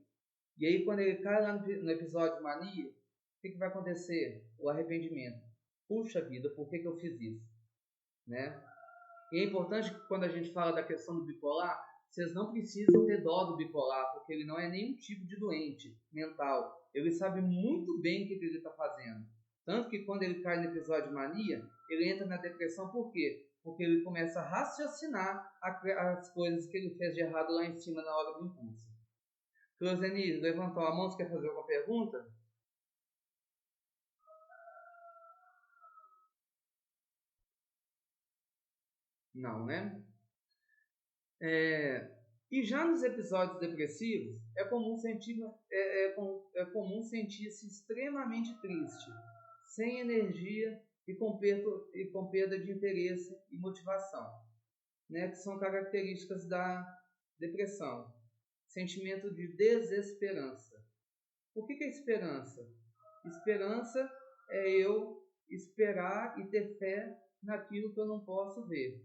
E aí, quando ele cai lá no episódio de mania, o que vai acontecer? O arrependimento. Puxa vida, por que eu fiz isso? Né? E é importante que quando a gente fala da questão do bipolar, vocês não precisam ter dó do bipolar, porque ele não é nenhum tipo de doente mental. Ele sabe muito bem o que ele está fazendo. Tanto que quando ele cai no episódio de mania, ele entra na depressão por quê? Porque ele começa a raciocinar as coisas que ele fez de errado lá em cima na hora do impulso. Closeni levantou a mão, você quer fazer alguma pergunta? Não, né? E já nos episódios depressivos, é comum sentir-se extremamente triste, sem energia e com perda de interesse e motivação, né? Que são características da depressão. Sentimento de desesperança. O que é esperança? Esperança é eu esperar e ter fé naquilo que eu não posso ver.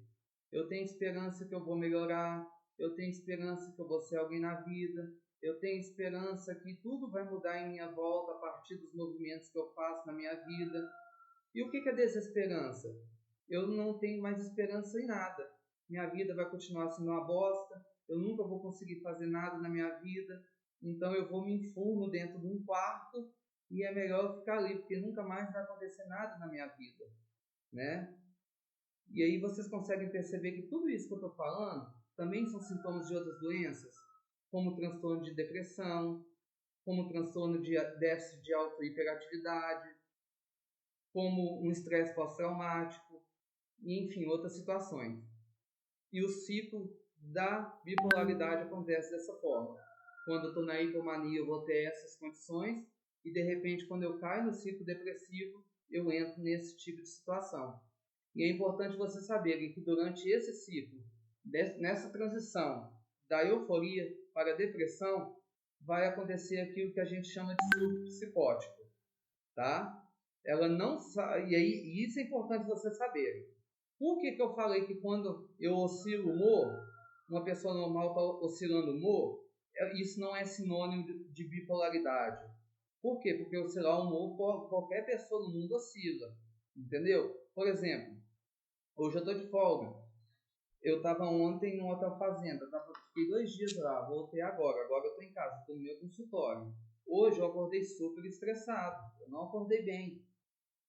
Eu tenho esperança que eu vou melhorar, eu tenho esperança que eu vou ser alguém na vida, eu tenho esperança que tudo vai mudar em minha volta a partir dos movimentos que eu faço na minha vida. E o que é desesperança? Eu não tenho mais esperança em nada. Minha vida vai continuar sendo uma bosta, eu nunca vou conseguir fazer nada na minha vida, então eu vou me enfurno dentro de um quarto e é melhor eu ficar ali, porque nunca mais vai acontecer nada na minha vida, né? E aí vocês conseguem perceber que tudo isso que eu estou falando também são sintomas de outras doenças, como transtorno de depressão, como transtorno de déficit de auto-hiperatividade, como um estresse pós-traumático, e enfim, outras situações. E o ciclo da bipolaridade acontece dessa forma. Quando eu estou na hipomania, eu vou ter essas condições, e de repente, quando eu caio no ciclo depressivo, eu entro nesse tipo de situação. E é importante você saber que durante esse ciclo, nessa transição da euforia para a depressão, vai acontecer aquilo que a gente chama de surto psicótico, tá? Ela não e isso é importante você saber. Por que eu falei que quando eu oscilo o humor, uma pessoa normal está oscilando o humor, isso não é sinônimo de bipolaridade. Por quê? Porque oscilar o humor, qualquer pessoa no mundo oscila, entendeu? Por exemplo, hoje eu estou de folga. Eu estava ontem no hotel fazenda, fiquei 2 dias lá, voltei agora eu estou em casa, estou no meu consultório. Hoje eu acordei super estressado, eu não acordei bem.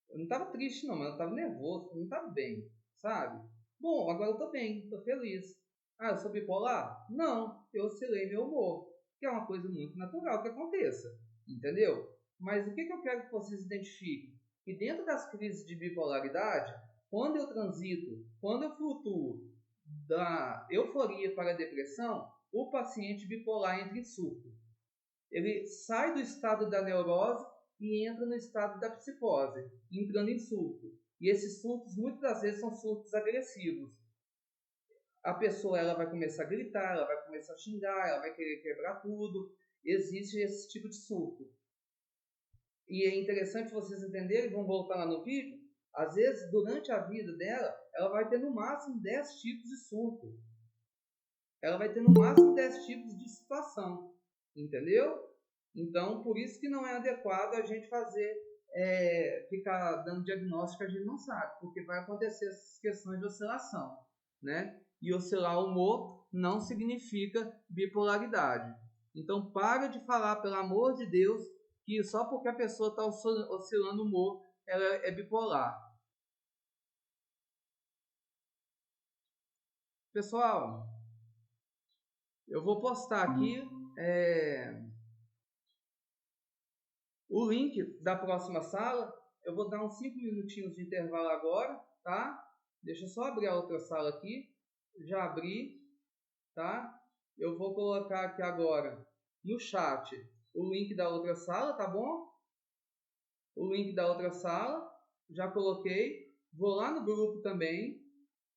Eu não estava triste não, mas eu estava nervoso, eu não estava bem, sabe? Bom, agora eu tô bem, tô feliz. Ah, eu sou bipolar? Não, eu oscilei meu humor, que é uma coisa muito natural que aconteça, entendeu? Mas o que eu quero que vocês identifiquem? Que dentro das crises de bipolaridade, quando eu transito, quando eu flutuo da euforia para a depressão, o paciente bipolar entra em surto. Ele sai do estado da neurose e entra no estado da psicose, entrando em surto. E esses surtos, muitas das vezes, são surtos agressivos. A pessoa ela vai começar a gritar, ela vai começar a xingar, ela vai querer quebrar tudo. Existe esse tipo de surto. E é interessante vocês entenderem, vão voltar lá no vídeo, às vezes, durante a vida dela, ela vai ter no máximo 10 tipos de surto. Ela vai ter no máximo 10 tipos de situação. Entendeu? Então, por isso que não é adequado a gente ficar dando diagnóstico que a gente não sabe, porque vai acontecer essas questões de oscilação, né? E oscilar o humor não significa bipolaridade. Então, para de falar, pelo amor de Deus, que só porque a pessoa está oscilando o humor, ela é bipolar. Pessoal, eu vou postar aqui o link da próxima sala. Eu vou dar uns 5 minutinhos de intervalo agora, tá? Deixa eu só abrir a outra sala aqui. Já abri, tá? Eu vou colocar aqui agora no chat o link da outra sala, tá bom? O link da outra sala, já coloquei. Vou lá no grupo também,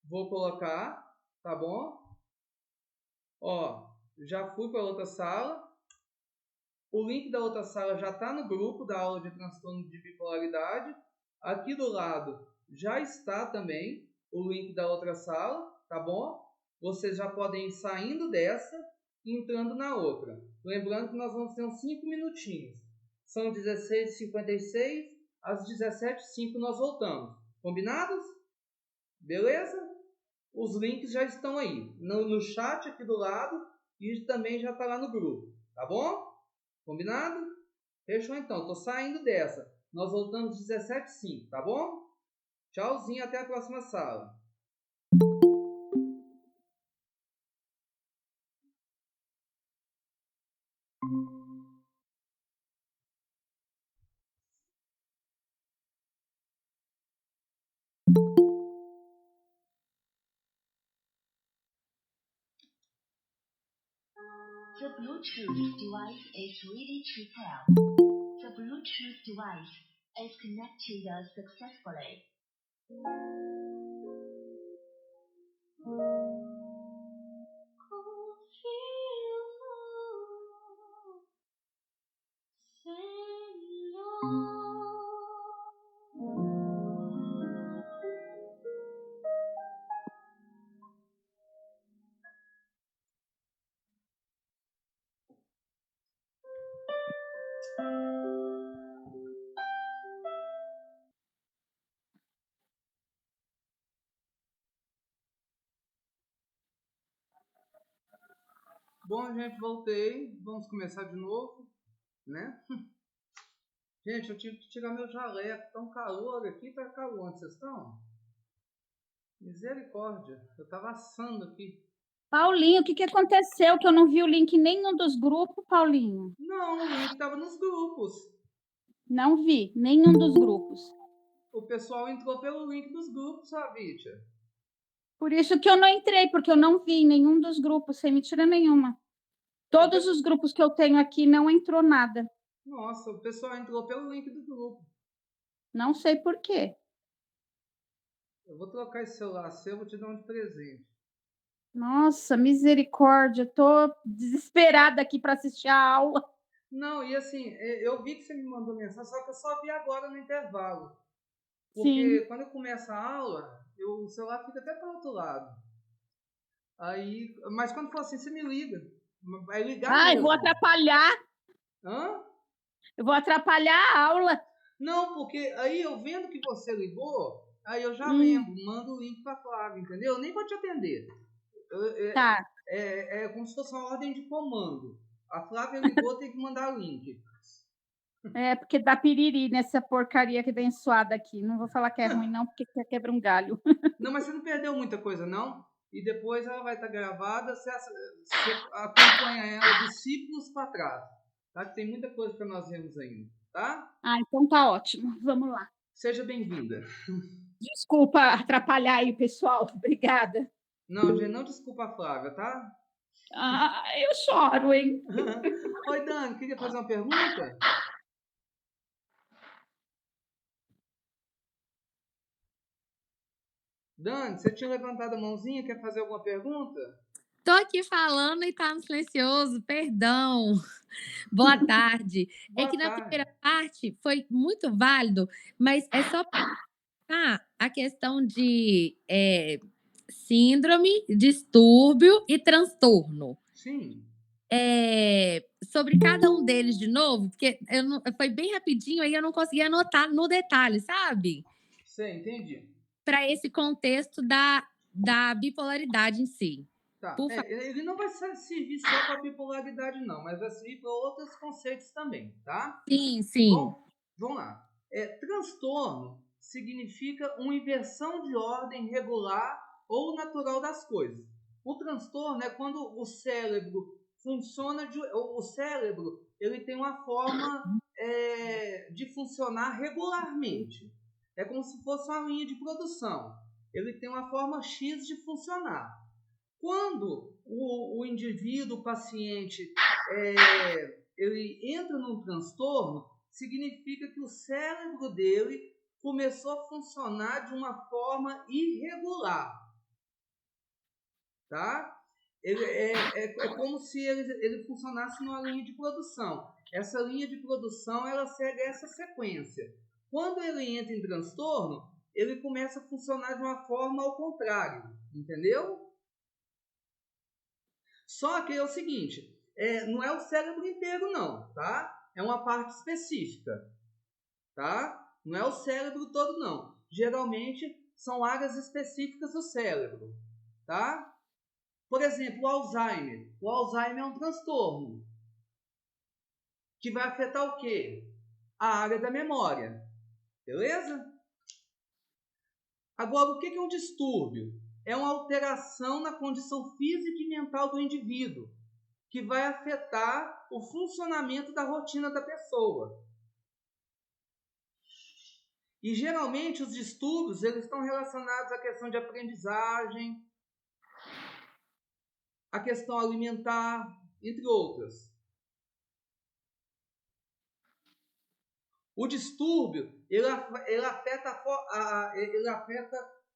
vou colocar, tá bom? Ó, já fui para outra sala. O link da outra sala já está no grupo da aula de transtorno de bipolaridade. Aqui do lado já está também o link da outra sala, tá bom? Vocês já podem ir saindo dessa e entrando na outra. Lembrando que nós vamos ter uns 5 minutinhos. São 16h56, às 17h05 nós voltamos. Combinados? Beleza? Os links já estão aí, no chat aqui do lado, e também já está lá no grupo, tá bom? Combinado? Fechou então, tô saindo dessa. Nós voltamos 17h05, tá bom? Tchauzinho, até a próxima sala. The Bluetooth device is ready to pair. The Bluetooth device is connected successfully. Bom, gente, voltei. Vamos começar de novo, né? Gente, eu tive que tirar meu jaleco. Tá um calor aqui, tá calor. Onde vocês estão? Misericórdia, eu tava assando aqui. Paulinho, o que aconteceu que eu não vi o link em nenhum dos grupos, Paulinho? Não, o link tava nos grupos. Não vi, nenhum dos grupos. O pessoal entrou pelo link dos grupos, Sabitia. Por isso que eu não entrei, porque eu não vi em nenhum dos grupos, sem mentira nenhuma. Todos os grupos que eu tenho aqui não entrou nada. Nossa, o pessoal entrou pelo link do grupo. Não sei por quê. Eu vou trocar esse celular seu, vou te dar um de presente. Nossa, misericórdia, eu tô desesperada aqui para assistir a aula. Não, e assim, eu vi que você me mandou mensagem, só que eu só vi agora no intervalo. Sim. Porque quando eu começo a aula, o celular fica até para o outro lado. Aí, mas quando for assim, você me liga. Vai ligar Ai, mesmo. vou atrapalhar. Hã? Eu vou atrapalhar a aula. Não, porque aí eu vendo que você ligou, aí eu já lembro, mando o link para a Flávia, entendeu? Eu nem vou te atender. Tá. É como se fosse uma ordem de comando. A Flávia ligou, tem que mandar o link. É, porque dá piriri nessa porcaria que vem suada aqui. Não vou falar que é ruim, não, porque quebra um galho. Não, mas você não perdeu muita coisa, não? E depois ela vai estar gravada, você acompanha ela dos ciclos para trás, tá? Que tem muita coisa para nós vermos ainda, tá? Ah, então tá ótimo. Vamos lá. Seja bem-vinda. Desculpa atrapalhar aí, pessoal. Obrigada. Não, gente, não desculpa a Flávia, tá? Ah, eu choro, hein? Oi, Dani, queria fazer uma pergunta? Dani, você tinha levantado a mãozinha, quer fazer alguma pergunta? Tô aqui falando e tá no silencioso, perdão. Boa tarde. É Boa que na tarde. primeira parte foi muito válido, mas é só para a questão de síndrome, distúrbio e transtorno. Sim. Sobre cada um deles de novo, porque foi bem rapidinho, aí eu não consegui anotar no detalhe, sabe? Sei, entendi. Para esse contexto da bipolaridade em si. Tá. Por favor. Ele não vai servir só para bipolaridade, não, mas vai servir para outros conceitos também, tá? Sim, sim. Bom, vamos lá. Transtorno significa uma inversão de ordem regular ou natural das coisas. O transtorno é quando o cérebro funciona o cérebro ele tem uma forma de funcionar regularmente. É como se fosse uma linha de produção. Ele tem uma forma X de funcionar. Quando o indivíduo, o paciente, ele entra num transtorno, significa que o cérebro dele começou a funcionar de uma forma irregular. Tá? É como se ele funcionasse numa linha de produção. Essa linha de produção ela segue essa sequência. Quando ele entra em transtorno, ele começa a funcionar de uma forma ao contrário. Entendeu? Só que é o seguinte, não é o cérebro inteiro não, tá? É uma parte específica, tá? Não é o cérebro todo não. Geralmente são áreas específicas do cérebro, tá? Por exemplo, o Alzheimer. O Alzheimer é um transtorno que vai afetar o quê? A área da memória, beleza? Agora, o que é um distúrbio? É uma alteração na condição física e mental do indivíduo, que vai afetar o funcionamento da rotina da pessoa. E geralmente os distúrbios eles estão relacionados à questão de aprendizagem, à questão alimentar, entre outras. O distúrbio ele afeta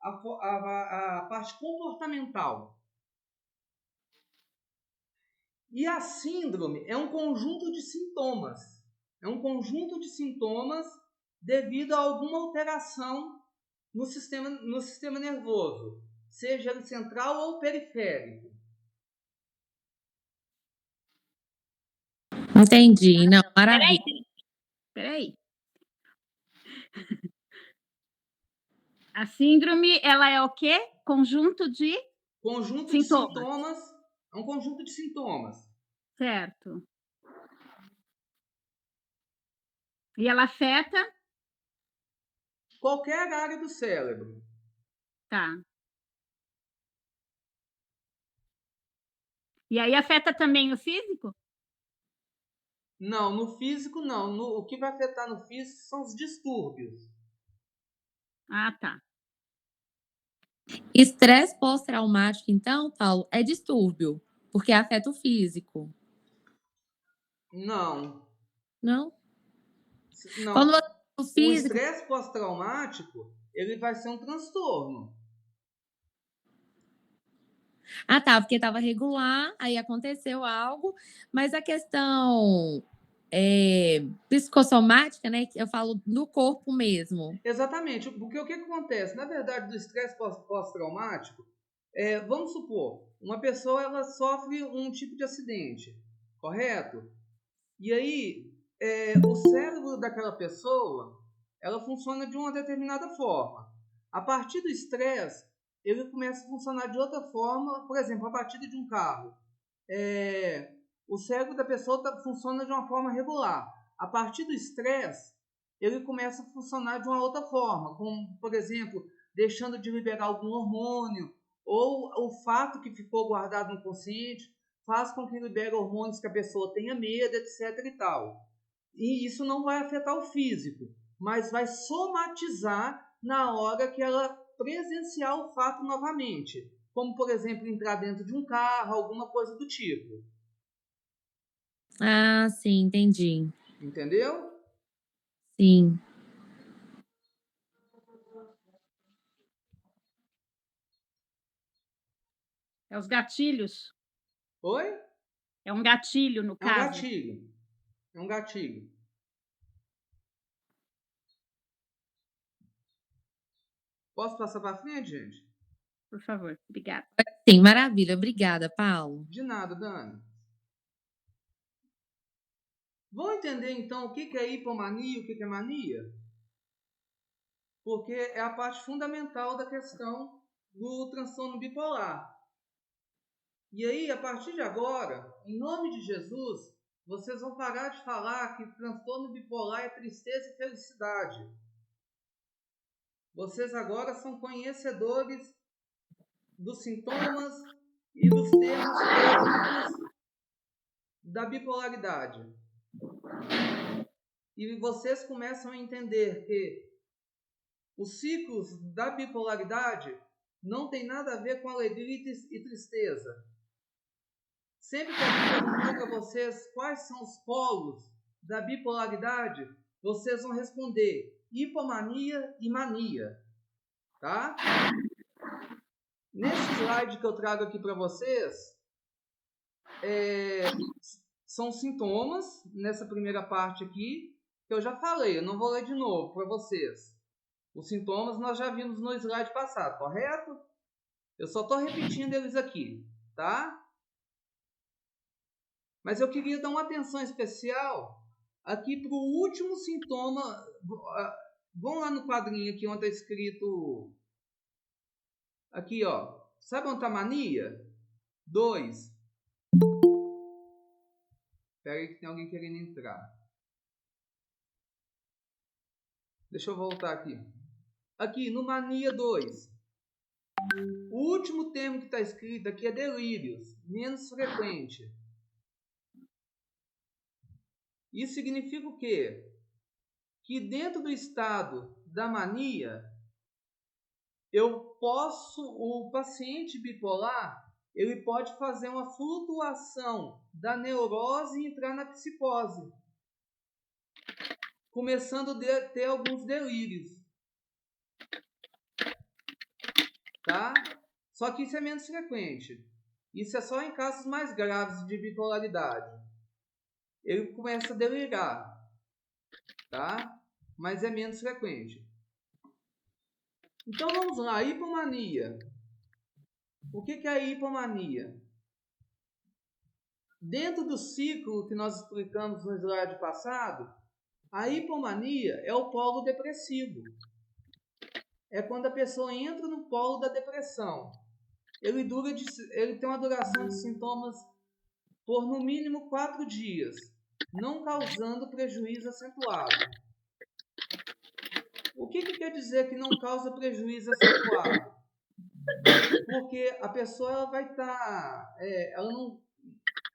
a parte comportamental. E a síndrome é um conjunto de sintomas. É um conjunto de sintomas devido a alguma alteração no sistema nervoso, seja ele central ou periférico. Entendi. Não, maravilha. Peraí. A síndrome, ela é o quê? Conjunto de sintomas. É um conjunto de sintomas. Certo. E ela afeta? Qualquer área do cérebro. Tá. E aí afeta também o físico? Não, no físico não. O que vai afetar no físico são os distúrbios. Ah, tá. Estresse pós-traumático, então, Paulo, é distúrbio, porque afeta o físico. Não. Não? Não. Quando o físico... O estresse pós-traumático, ele vai ser um transtorno. Ah, tá, porque estava regular, aí aconteceu algo, mas a questão psicossomática, né, eu falo do corpo mesmo. Exatamente, porque o que acontece? Na verdade, do estresse pós-traumático, vamos supor, uma pessoa ela sofre um tipo de acidente, correto? E aí, o cérebro daquela pessoa, ela funciona de uma determinada forma. A partir do estresse, ele começa a funcionar de outra forma, por exemplo, a batida de um carro. O cérebro da pessoa funciona de uma forma regular. A partir do estresse, ele começa a funcionar de uma outra forma, como, por exemplo, deixando de liberar algum hormônio, ou o fato que ficou guardado no consciente faz com que libere hormônios que a pessoa tenha medo, etc. e tal. E isso não vai afetar o físico, mas vai somatizar na hora que ela presenciar o fato novamente. Como, por exemplo, entrar dentro de um carro, alguma coisa do tipo. Ah, sim, entendi. Entendeu? Sim. É os gatilhos. Oi? É um gatilho, no É um caso. gatilho. É um gatilho. Posso passar para frente, gente? Por favor, obrigada. Sim, maravilha. Obrigada, Paulo. De nada, Dani. Vão entender, então, o que é hipomania e o que é mania? Porque é a parte fundamental da questão do transtorno bipolar. E aí, a partir de agora, em nome de Jesus, vocês vão parar de falar que transtorno bipolar é tristeza e felicidade. Vocês agora são conhecedores dos sintomas e dos termos técnicos da bipolaridade. E vocês começam a entender que os ciclos da bipolaridade não tem nada a ver com alegria e tristeza. Sempre que alguém perguntar para vocês quais são os polos da bipolaridade, vocês vão responder hipomania e mania, tá? Nesse slide que eu trago aqui para vocês, são sintomas, nessa primeira parte aqui, que eu já falei, eu não vou ler de novo para vocês. Os sintomas nós já vimos no slide passado, correto? Eu só estou repetindo eles aqui, tá? Mas eu queria dar uma atenção especial aqui para o último sintoma. Vamos lá no quadrinho aqui onde está escrito... Aqui, ó. Sabe onde está mania? 2. Espera aí que tem alguém querendo entrar. Deixa eu voltar aqui. Aqui, no mania 2. O último termo que está escrito aqui é delírios, menos frequente. Isso significa o quê? Que dentro do estado da mania, o paciente bipolar, ele pode fazer uma flutuação da neurose e entrar na psicose, começando a ter alguns delírios. Tá? Só que isso é menos frequente. Isso é só em casos mais graves de bipolaridade. Ele começa a delirar, tá? Mas é menos frequente. Então vamos lá, hipomania. O que é a hipomania? Dentro do ciclo que nós explicamos no slide passado, a hipomania é o polo depressivo. É quando a pessoa entra no polo da depressão. Ele tem uma duração de sintomas por no mínimo 4 dias, não causando prejuízo acentuado. O que quer dizer que não causa prejuízo acentuado? Porque a pessoa ela vai estar... ela não...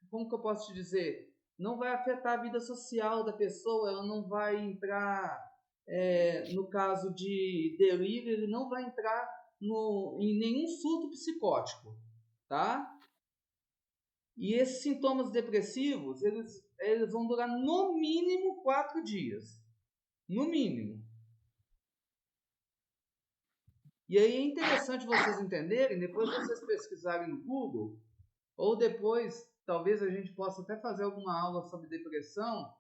Como que eu posso te dizer? Não vai afetar a vida social da pessoa, ela não vai entrar... no caso de delírio, ele não vai entrar em nenhum surto psicótico, tá? E esses sintomas depressivos, eles vão durar no mínimo 4 dias. No mínimo. E aí é interessante vocês entenderem, depois vocês pesquisarem no Google, ou depois, talvez a gente possa até fazer alguma aula sobre depressão,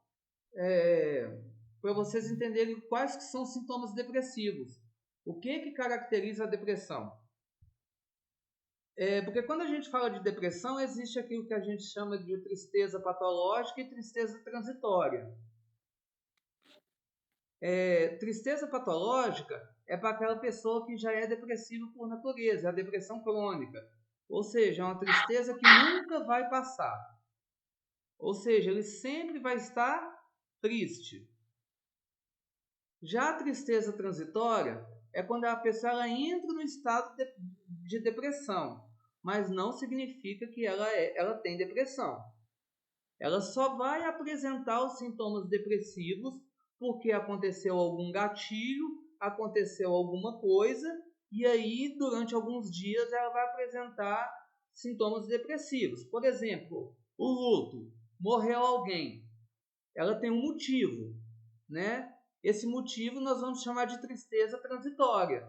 para vocês entenderem quais que são os sintomas depressivos. O que caracteriza a depressão? Porque quando a gente fala de depressão, existe aquilo que a gente chama de tristeza patológica e tristeza transitória. Tristeza patológica é para aquela pessoa que já é depressiva por natureza, é a depressão crônica. Ou seja, é uma tristeza que nunca vai passar. Ou seja, ele sempre vai estar triste. Já a tristeza transitória é quando a pessoa ela entra no estado de depressão, mas não significa que ela tem depressão. Ela só vai apresentar os sintomas depressivos porque aconteceu algum gatilho, aconteceu alguma coisa, e aí durante alguns dias ela vai apresentar sintomas depressivos. Por exemplo, o luto, morreu alguém, ela tem um motivo, né? Esse motivo nós vamos chamar de tristeza transitória.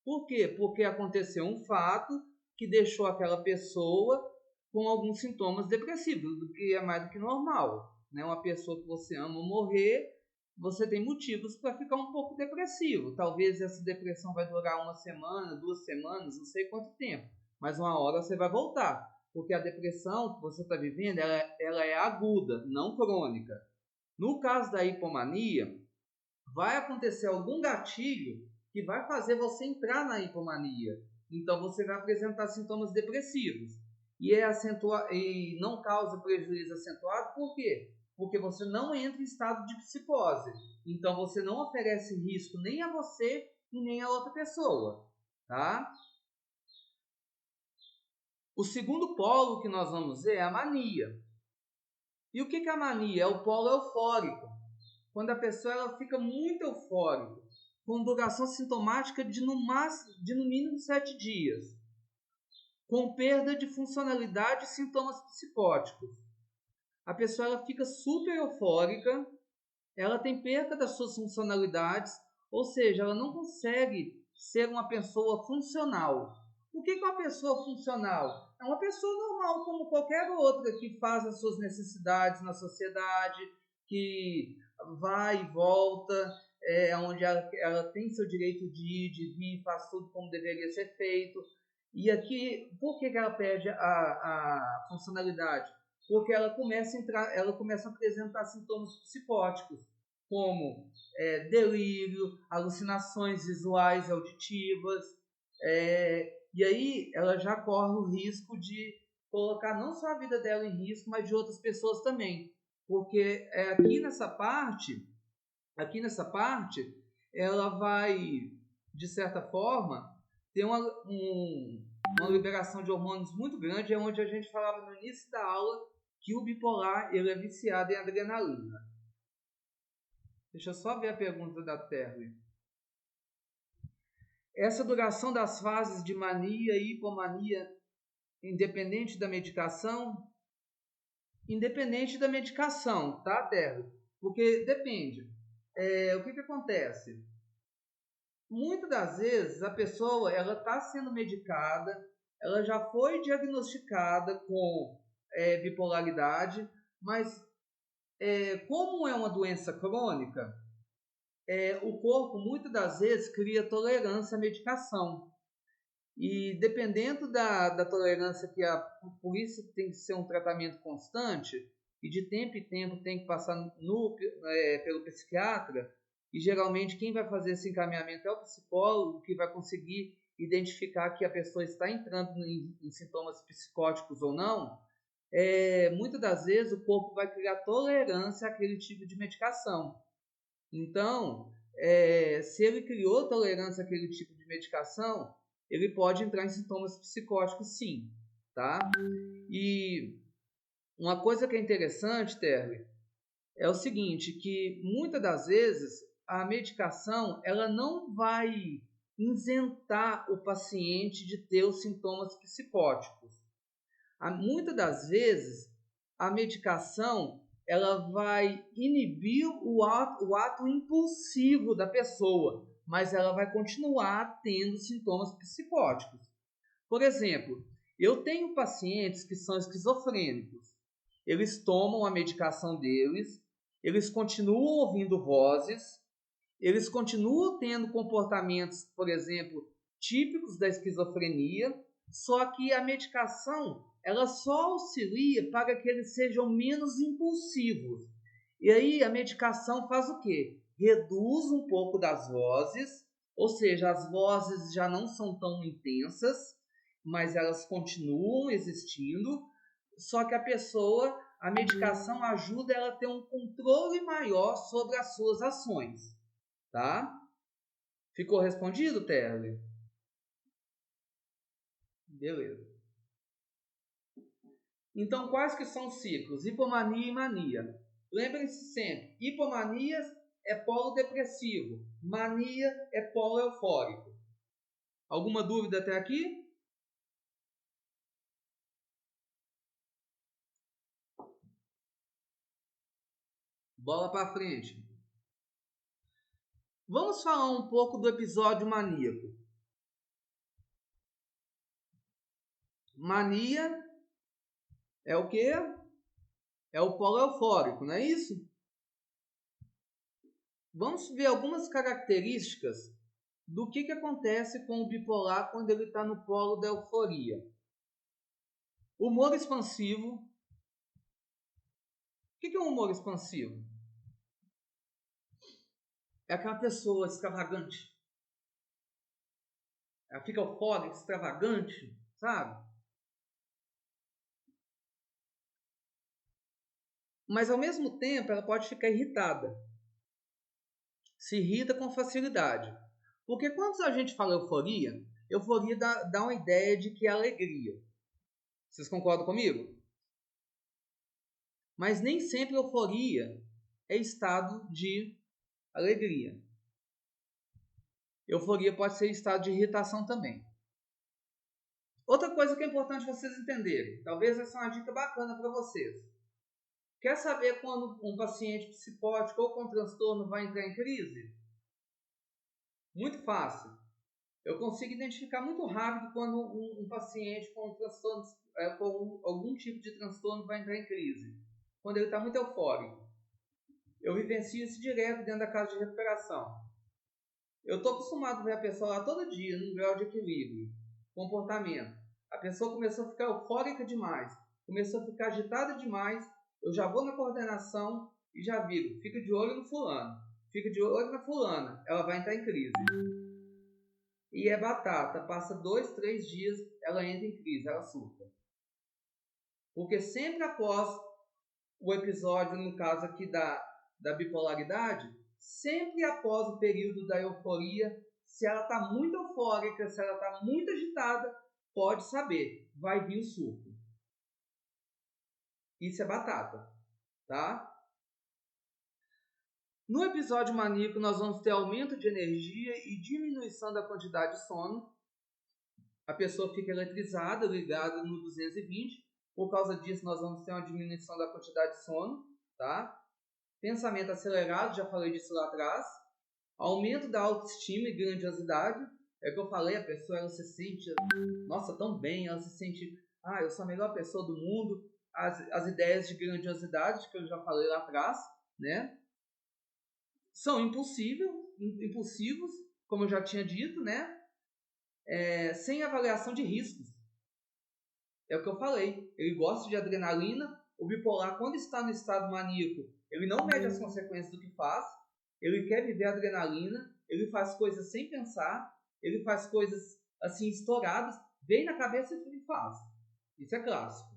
Por quê? Porque aconteceu um fato que deixou aquela pessoa com alguns sintomas depressivos, do que é mais do que normal, né? Uma pessoa que você ama morrer, você tem motivos para ficar um pouco depressivo. Talvez essa depressão vai durar 1 semana, 2 semanas, não sei quanto tempo, mas uma hora você vai voltar, porque a depressão que você está vivendo, ela é aguda, não crônica. No caso da hipomania, vai acontecer algum gatilho que vai fazer você entrar na hipomania. Então você vai apresentar sintomas depressivos. E não causa prejuízo acentuado, por quê? Porque você não entra em estado de psicose. Então você não oferece risco nem a você e nem a outra pessoa. Tá? O segundo polo que nós vamos ver é a mania. E o que é a mania? É o polo eufórico. Quando a pessoa ela fica muito eufórica, com duração sintomática de no mínimo 7 dias, com perda de funcionalidade e sintomas psicóticos. A pessoa ela fica super eufórica, ela tem perda das suas funcionalidades, ou seja, ela não consegue ser uma pessoa funcional. O que é uma pessoa funcional? É uma pessoa normal, como qualquer outra, que faz as suas necessidades na sociedade, que vai e volta, onde ela tem seu direito de ir, de vir, faz tudo como deveria ser feito. E aqui, por que ela perde a funcionalidade? Porque ela começa a apresentar sintomas psicóticos, como delírio, alucinações visuais e auditivas, e aí ela já corre o risco de colocar não só a vida dela em risco, mas de outras pessoas também. Porque aqui nessa parte, ela vai, de certa forma, ter uma liberação de hormônios muito grande, é onde a gente falava no início da aula que o bipolar ele é viciado em adrenalina. Deixa eu só ver a pergunta da Terry. Essa duração das fases de mania e hipomania, independente da medicação? Independente da medicação, tá, Terry? Porque depende. O que acontece? Muitas das vezes a pessoa ela está sendo medicada, ela já foi diagnosticada com bipolaridade, mas como é uma doença crônica, o corpo muitas das vezes cria tolerância à medicação. E dependendo da tolerância, por isso tem que ser um tratamento constante, e de tempo em tempo tem que passar pelo psiquiatra, e geralmente quem vai fazer esse encaminhamento é o psicólogo, que vai conseguir identificar que a pessoa está entrando em sintomas psicóticos ou não. Muitas das vezes o corpo vai criar tolerância àquele tipo de medicação. Então, se ele criou tolerância àquele tipo de medicação, ele pode entrar em sintomas psicóticos sim, tá? E uma coisa que é interessante, Terry, é o seguinte, que muitas das vezes a medicação ela não vai isentar o paciente de ter os sintomas psicóticos. Muitas das vezes a medicação ela vai inibir o ato impulsivo da pessoa, mas ela vai continuar tendo sintomas psicóticos. Por exemplo, eu tenho pacientes que são esquizofrênicos. Eles tomam a medicação deles, eles continuam ouvindo vozes, eles continuam tendo comportamentos, por exemplo, típicos da esquizofrenia, só que a medicação ela só auxilia para que eles sejam menos impulsivos. E aí a medicação faz o quê? Reduz um pouco das vozes, ou seja, as vozes já não são tão intensas, mas elas continuam existindo, só que a pessoa a medicação ajuda ela a ter um controle maior sobre as suas ações, tá? Ficou respondido, Terry? Beleza. Então, quais que são os ciclos? Hipomania e mania. Lembrem-se sempre, hipomania é polo depressivo, mania é polo eufórico. Alguma dúvida até aqui? Bola para frente. Vamos falar um pouco do episódio maníaco. Mania é o quê? É o polo eufórico, não é isso? Vamos ver algumas características do que acontece com o bipolar quando ele está no polo da euforia. Humor expansivo. O que é um humor expansivo? É aquela pessoa extravagante. Ela fica eufórica, extravagante, sabe? Mas ao mesmo tempo ela pode ficar irritada. Se irrita com facilidade. Porque quando a gente fala euforia, euforia dá uma ideia de que é alegria. Vocês concordam comigo? Mas nem sempre euforia é estado de alegria. Euforia pode ser estado de irritação também. Outra coisa que é importante vocês entenderem, talvez essa é uma dica bacana para vocês. Quer saber quando um paciente psicótico ou com transtorno vai entrar em crise? Muito fácil. Eu consigo identificar muito rápido quando um paciente com transtorno, com algum tipo de transtorno vai entrar em crise. Quando ele está muito eufórico. Eu vivencio isso direto dentro da casa de recuperação. Eu estou acostumado a ver a pessoa lá todo dia, num grau de equilíbrio, comportamento. A pessoa começou a ficar eufórica demais, começou a ficar agitada demais. Eu já vou na coordenação e já digo, fica de olho no fulano, fica de olho na fulana, ela vai entrar em crise. E é batata, passa 2, 3 dias, ela entra em crise, ela surta. Porque sempre após o episódio, no caso aqui da bipolaridade, sempre após o período da euforia, se ela está muito eufórica, se ela está muito agitada, pode saber, vai vir o surto. Isso é batata, tá? No episódio maníaco, nós vamos ter aumento de energia e diminuição da quantidade de sono. A pessoa fica eletrizada, ligada no 220. Por causa disso, nós vamos ter uma diminuição da quantidade de sono, tá? Pensamento acelerado, já falei disso lá atrás. Aumento da autoestima e grandiosidade. É o que eu falei, a pessoa ela se sente, nossa, tão bem, ela se sente, eu sou a melhor pessoa do mundo. As ideias de grandiosidade, que eu já falei lá atrás, né? São impulsivos, como eu já tinha dito, né? Sem avaliação de riscos. É o que eu falei. Ele gosta de adrenalina. O bipolar, quando está no estado maníaco, ele não mede as consequências do que faz. Ele quer viver adrenalina. Ele faz coisas sem pensar. Ele faz coisas assim estouradas. Vem na cabeça e ele faz. Isso é clássico.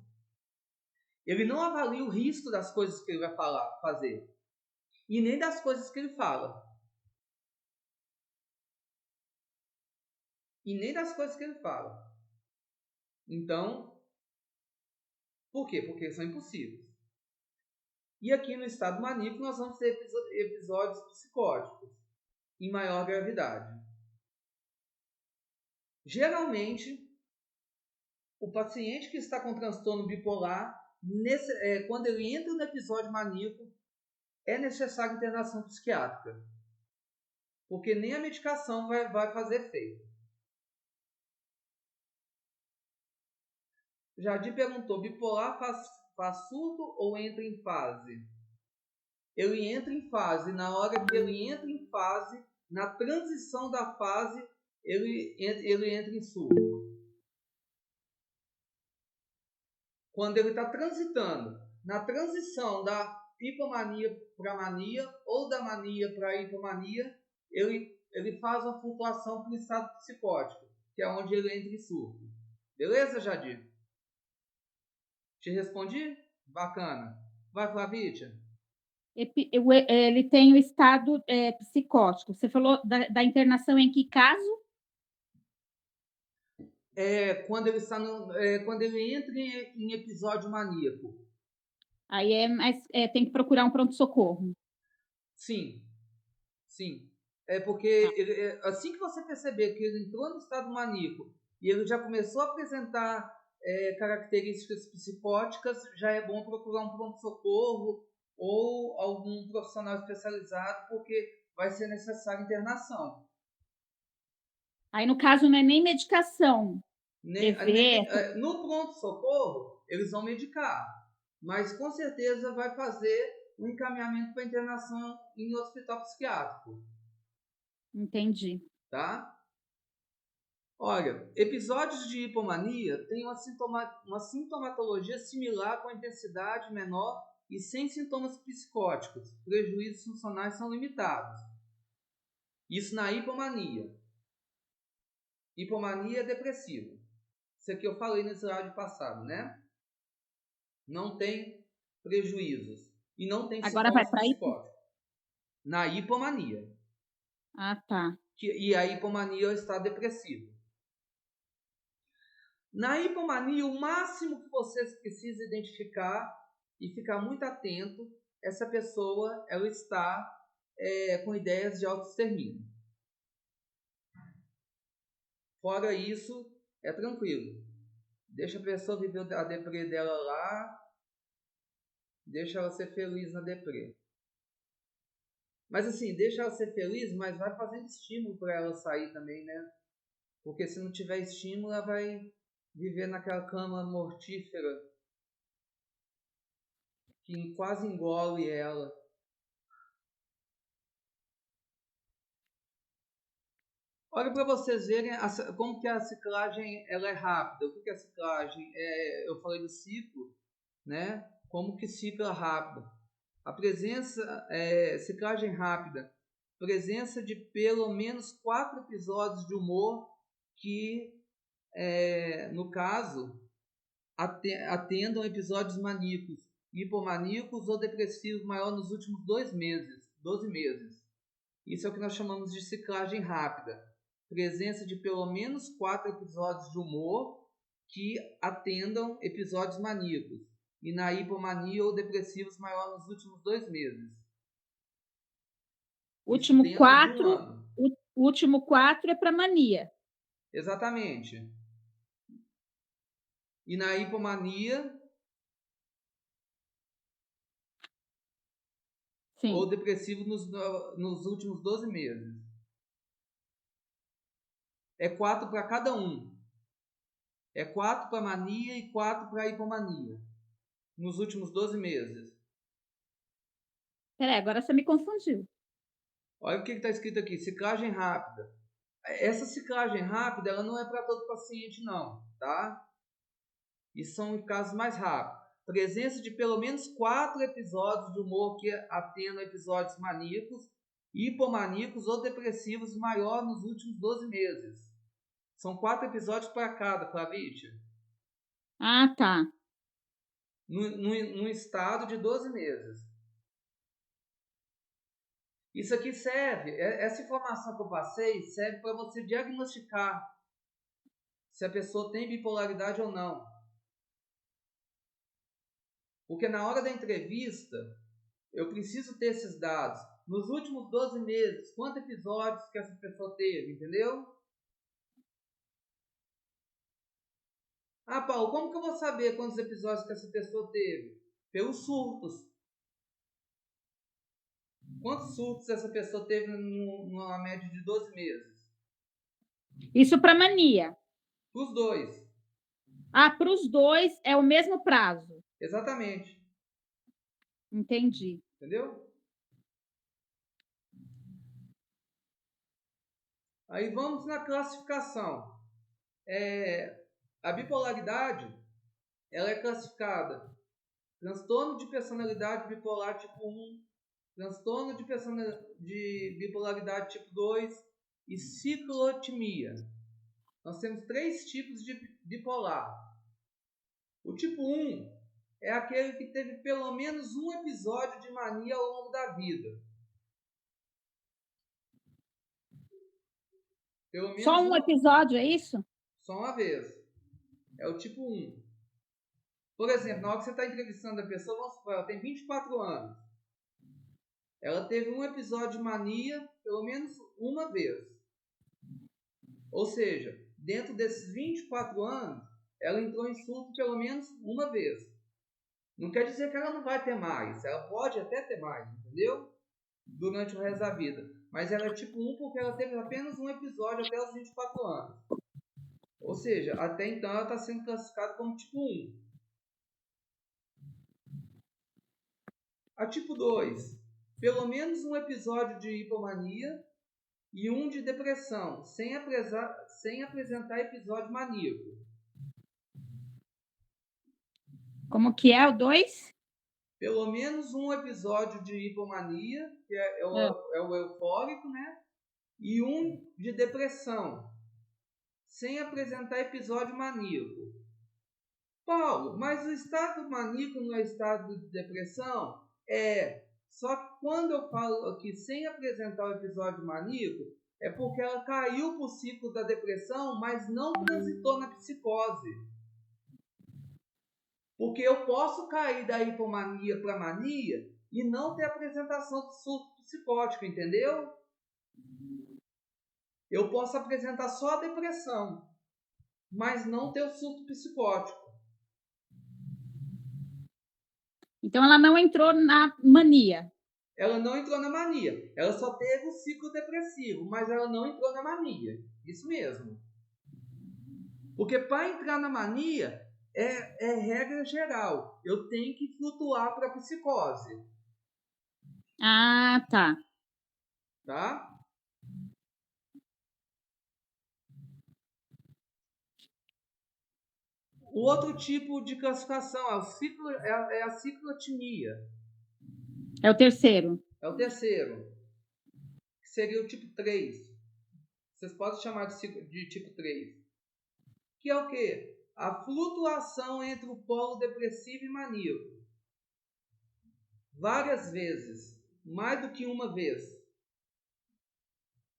Ele não avalia o risco das coisas que ele vai fazer. E nem das coisas que ele fala. Então, por quê? Porque são impossíveis. E aqui no estado maníaco nós vamos ter episódios psicóticos em maior gravidade. Geralmente, o paciente que está com transtorno bipolar, quando ele entra no episódio maníaco, é necessário internação psiquiátrica. Porque nem a medicação vai fazer efeito. Jardim perguntou, bipolar faz surto ou entra em fase? Ele entra em fase. Na hora que ele entra em fase, na transição da fase, ele entra em surto. Quando ele está transitando, na transição da hipomania para mania ou da mania para hipomania, ele faz uma flutuação para o estado psicótico, que é onde ele entra em surto. Beleza, Jadir? Te respondi? Bacana. Vai, Flavítia. Ele tem o estado psicótico. Você falou da internação em que caso? Quando ele está quando ele entra em episódio maníaco. Aí tem que procurar um pronto-socorro. Sim. É porque assim que você perceber que ele entrou no estado maníaco e ele já começou a apresentar características psicóticas, já é bom procurar um pronto-socorro ou algum profissional especializado, porque vai ser necessária internação. Aí, no caso, não é nem medicação. No pronto-socorro, eles vão medicar, mas com certeza vai fazer um encaminhamento para internação em hospital psiquiátrico. Entendi. Tá? Olha, episódios de hipomania têm uma sintomatologia similar com intensidade menor e sem sintomas psicóticos. Prejuízos funcionais são limitados. Isso na hipomania. Hipomania depressiva. Isso aqui eu falei no slide passado, né? Não tem prejuízos. E não tem Agora vai sintomas para psicóticos. Na hipomania. Ah, tá. E a hipomania é o estado depressivo. Na hipomania, o máximo que vocês precisam identificar e ficar muito atento, essa pessoa ela está com ideias de autoextermínio. Fora isso, é tranquilo. Deixa a pessoa viver a deprê dela lá, deixa ela ser feliz na deprê. Mas assim, deixa ela ser feliz, mas vai fazendo estímulo para ela sair também, né? Porque se não tiver estímulo, ela vai viver naquela cama mortífera que quase engole ela. Olha para vocês verem como que a ciclagem ela é rápida. O que é a ciclagem? Eu falei do ciclo, né? Como que cicla rápido. A presença, ciclagem rápida, presença de pelo menos 4 episódios de humor que, no caso, atendam episódios maníacos, hipomaníacos ou depressivos maior nos últimos 12 meses. Isso é o que nós chamamos de ciclagem rápida. Presença de pelo menos 4 episódios de humor que atendam episódios maníacos. E na hipomania ou depressivos maior nos últimos 2 meses. Último 4 é para mania. Exatamente. E na hipomania Sim. ou depressivo nos últimos 12 meses. É 4 para cada um. É 4 para mania e 4 para hipomania. Nos últimos 12 meses. Peraí, agora você me confundiu. Olha o que está escrito aqui. Ciclagem rápida. Essa ciclagem rápida ela não é para todo paciente, não. Tá? E são casos mais rápidos. Presença de pelo menos 4 episódios de humor que atendam episódios maníacos, hipomaníacos ou depressivos maior nos últimos 12 meses. São 4 episódios para cada, Flavítia. Ah, tá. Num estado de 12 meses. Isso aqui serve, essa informação que eu passei serve para você diagnosticar se a pessoa tem bipolaridade ou não. Porque na hora da entrevista, eu preciso ter esses dados. Nos últimos 12 meses, quantos episódios que essa pessoa teve, entendeu? Ah, Paulo, como que eu vou saber quantos episódios que essa pessoa teve? Pelos surtos. Quantos surtos essa pessoa teve numa média de 12 meses? Isso para mania. Para os dois. Ah, para os dois é o mesmo prazo. Exatamente. Entendi. Entendeu? Aí vamos na classificação. A bipolaridade ela é classificada transtorno de personalidade bipolar tipo 1, transtorno de bipolaridade tipo 2 e ciclotimia. Nós temos 3 tipos de bipolar. O tipo 1 é aquele que teve pelo menos um episódio de mania ao longo da vida. Pelo menos Só um episódio, é isso? Só uma vez. É o tipo 1. Por exemplo, na hora que você está entrevistando a pessoa, vamos supor, ela tem 24 anos. Ela teve um episódio de mania pelo menos uma vez. Ou seja, dentro desses 24 anos, ela entrou em surto pelo menos uma vez. Não quer dizer que ela não vai ter mais. Ela pode até ter mais, entendeu? Durante o resto da vida. Mas ela é tipo 1 porque ela teve apenas um episódio até os 24 anos. Ou seja, até então ela está sendo classificada como tipo 1. A tipo 2. Pelo menos um episódio de hipomania e um de depressão, sem apresentar episódio maníaco. Como que é o 2? Pelo menos um episódio de hipomania, que é o eufórico, né? E um de depressão, sem apresentar episódio maníaco. Paulo, mas o estado maníaco não é estado de depressão? É. Só que quando eu falo aqui sem apresentar o episódio maníaco, é porque ela caiu para o ciclo da depressão, mas não transitou na psicose. Porque eu posso cair da hipomania para mania e não ter apresentação do surto psicótico, entendeu? Eu posso apresentar só a depressão, mas não ter o surto psicótico. Então ela não entrou na mania. Ela não entrou na mania. Ela só teve o ciclo depressivo, mas ela não entrou na mania. Isso mesmo. Porque para entrar na mania é regra geral. Eu tenho que flutuar para a psicose. Ah, tá. Tá? O outro tipo de classificação é a ciclotimia. É o terceiro. É o terceiro. Que seria o tipo 3. Vocês podem chamar de tipo 3. Que é o quê? A flutuação entre o polo depressivo e maníaco. Várias vezes. Mais do que uma vez.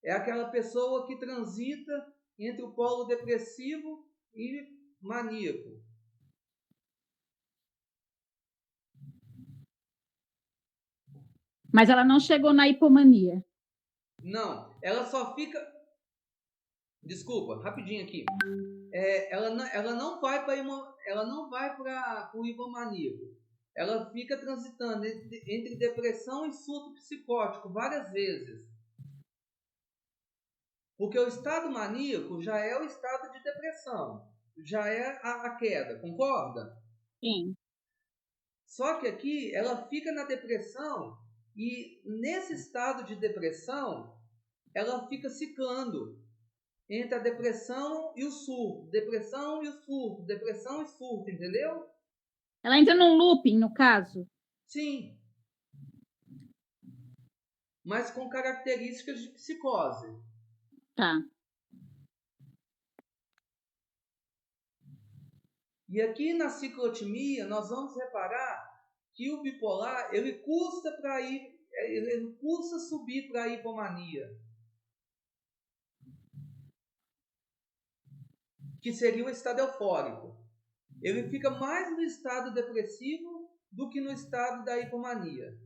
É aquela pessoa que transita entre o polo depressivo e maníaco. Mas ela não chegou na hipomania. Não, ela só fica... Desculpa, rapidinho aqui. Ela não vai para o hipomaníaco. Ela fica transitando entre depressão e surto psicótico várias vezes. Porque o estado maníaco já é o estado de depressão. Já é a queda, concorda? Sim. Só que aqui ela fica na depressão e nesse estado de depressão ela fica ciclando entre a depressão e o surto. Depressão e o surto. Depressão e surto, entendeu? Ela entra num looping, no caso? Sim. Mas com características de psicose. Tá. E aqui na ciclotimia nós vamos reparar que o bipolar ele custa subir para a hipomania, que seria o estado eufórico. Ele fica mais no estado depressivo do que no estado da hipomania.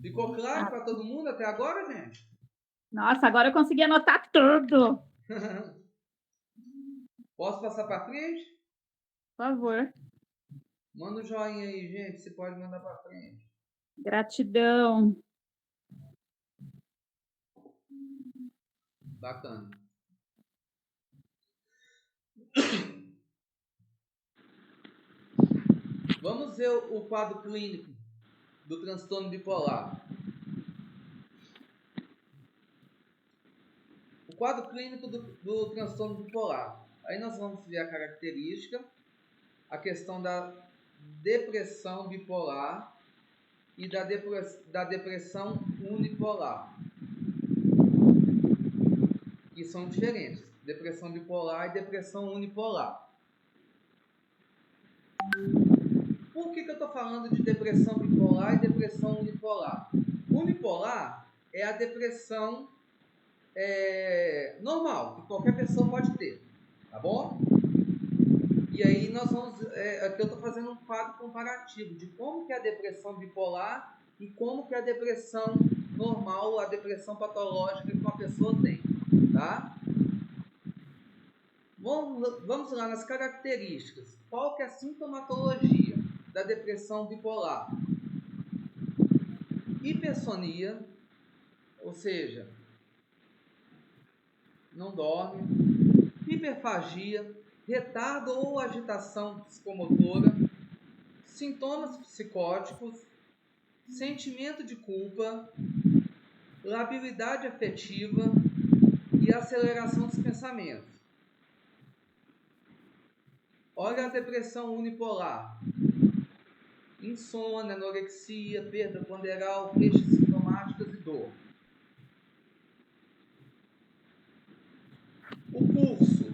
Ficou claro para todo mundo até agora, gente? Nossa, agora eu consegui anotar tudo. Posso passar para frente? Por favor. Manda um joinha aí, gente. Você pode mandar para frente. Gratidão. Bacana. Vamos ver o quadro clínico do transtorno bipolar. O quadro clínico do transtorno bipolar. Aí nós vamos ver a característica, a questão da depressão bipolar e da depressão unipolar. que são diferentes. Depressão bipolar e depressão unipolar. Por que eu estou falando de depressão bipolar e depressão unipolar? Unipolar é a depressão normal, que qualquer pessoa pode ter, tá bom? E aí nós vamos, aqui eu estou fazendo um quadro comparativo de como que é a depressão bipolar e como que é a depressão normal, a depressão patológica que uma pessoa tem, tá? Vamos lá nas características. Qual que é a sintomatologia da depressão bipolar? Hipersonia, ou seja, não dorme. Hiperfagia, retardo ou agitação psicomotora. Sintomas psicóticos. Sentimento de culpa. Labilidade afetiva e aceleração dos pensamentos. Olha a depressão unipolar. Insônia, anorexia, perda ponderal, queixas sintomáticas e dor. O curso.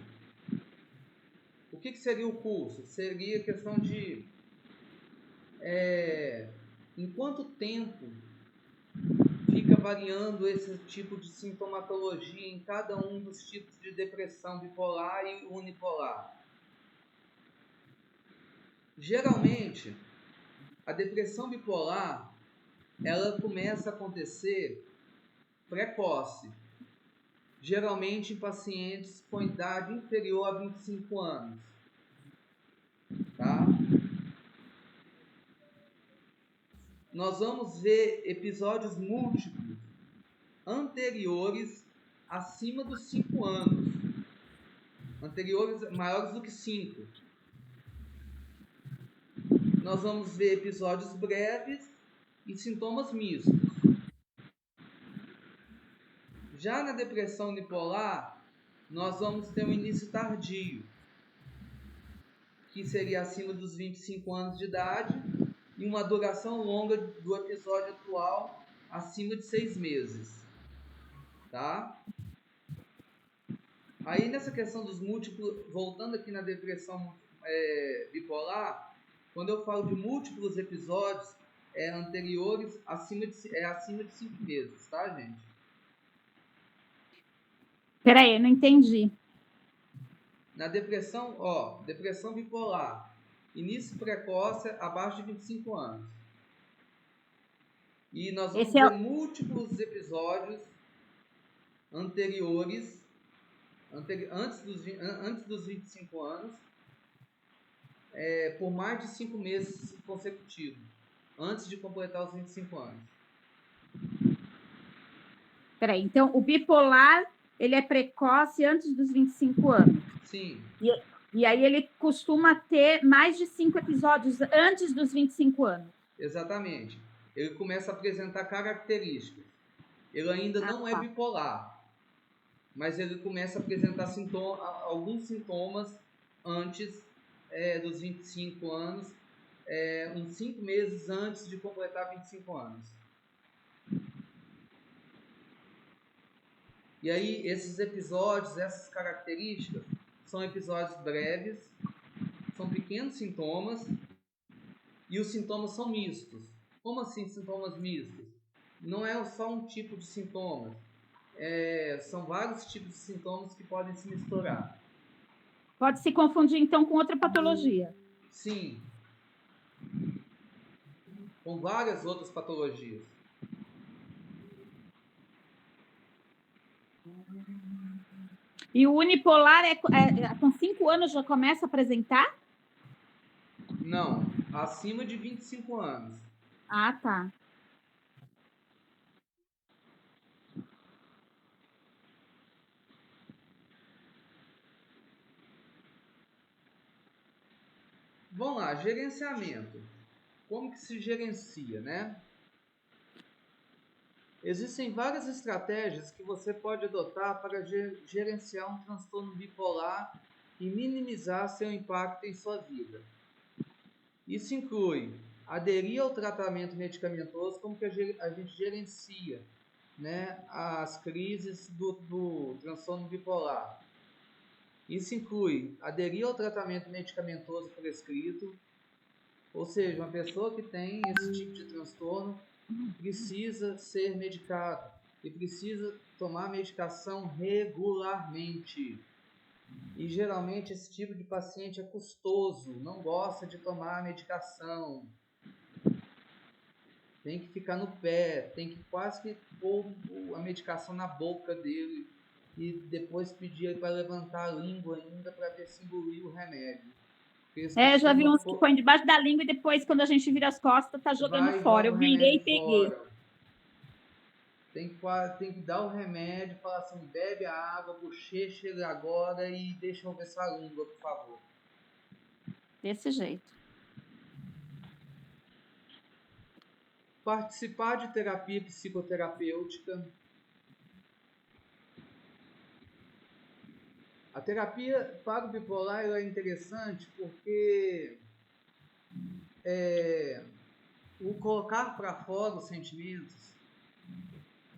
O que seria o curso? Seria questão de em quanto tempo fica variando esse tipo de sintomatologia em cada um dos tipos de depressão bipolar e unipolar. Geralmente, a depressão bipolar, ela começa a acontecer precoce, geralmente em pacientes com idade inferior a 25 anos, tá? Nós vamos ver episódios múltiplos anteriores acima dos 5 anos, anteriores maiores do que 5. Nós vamos ver episódios breves e sintomas mistos. Já na depressão unipolar, nós vamos ter um início tardio, que seria acima dos 25 anos de idade, e uma duração longa do episódio atual, acima de 6 meses. Tá? Aí nessa questão dos múltiplos, voltando aqui na depressão bipolar, quando eu falo de múltiplos episódios anteriores, acima de 5 meses, tá, gente? Peraí, eu não entendi. Na depressão, depressão bipolar, início precoce abaixo de 25 anos. E nós vamos ver múltiplos episódios anteriores, antes dos 25 anos, por mais de 5 meses consecutivos, antes de completar os 25 anos. Peraí, então o bipolar, ele é precoce antes dos 25 anos. Sim. E aí ele costuma ter mais de 5 episódios antes dos 25 anos. Exatamente. Ele começa a apresentar características. Ele ainda não é bipolar, mas ele começa a apresentar alguns sintomas antes dos 25 anos, uns 5 meses antes de completar 25 anos. E aí, esses episódios, essas características, são episódios breves, são pequenos sintomas, e os sintomas são mistos. Como assim sintomas mistos? Não é só um tipo de sintomas, são vários tipos de sintomas que podem se misturar. Pode se confundir, então, com outra patologia. Sim. Com várias outras patologias. E o unipolar com 5 anos já começa a apresentar? Não, acima de 25 anos. Ah, tá. Vamos lá, gerenciamento. Como que se gerencia, né? Existem várias estratégias que você pode adotar para gerenciar um transtorno bipolar e minimizar seu impacto em sua vida. Isso inclui aderir ao tratamento medicamentoso, como que a gente gerencia né, as crises do transtorno bipolar. Isso inclui aderir ao tratamento medicamentoso prescrito, ou seja, uma pessoa que tem esse tipo de transtorno precisa ser medicado e precisa tomar medicação regularmente. E geralmente esse tipo de paciente é custoso, não gosta de tomar medicação. Tem que ficar no pé, tem que quase que pôr a medicação na boca dele e depois pedir para levantar a língua ainda para ver se engoliu o remédio. Já vi uns que põem debaixo da língua e depois, quando a gente vira as costas, tá jogando fora. Eu virei e peguei. Fora. Tem que dar o remédio, falar assim, bebe a água, bochecha ele agora e deixa eu ver sua língua, por favor. Desse jeito. Participar de terapia psicoterapêutica. A terapia para o bipolar é interessante porque o colocar para fora os sentimentos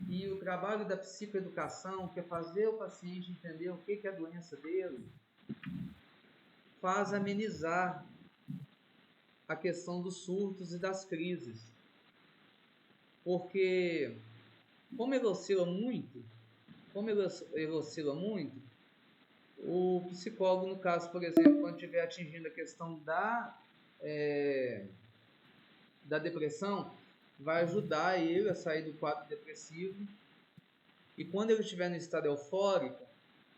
e o trabalho da psicoeducação, que é fazer o paciente entender o que é a doença dele, faz amenizar a questão dos surtos e das crises. Porque, como ele oscila muito, o psicólogo, no caso, por exemplo, quando estiver atingindo a questão da depressão, vai ajudar ele a sair do quadro depressivo. E quando ele estiver no estado eufórico,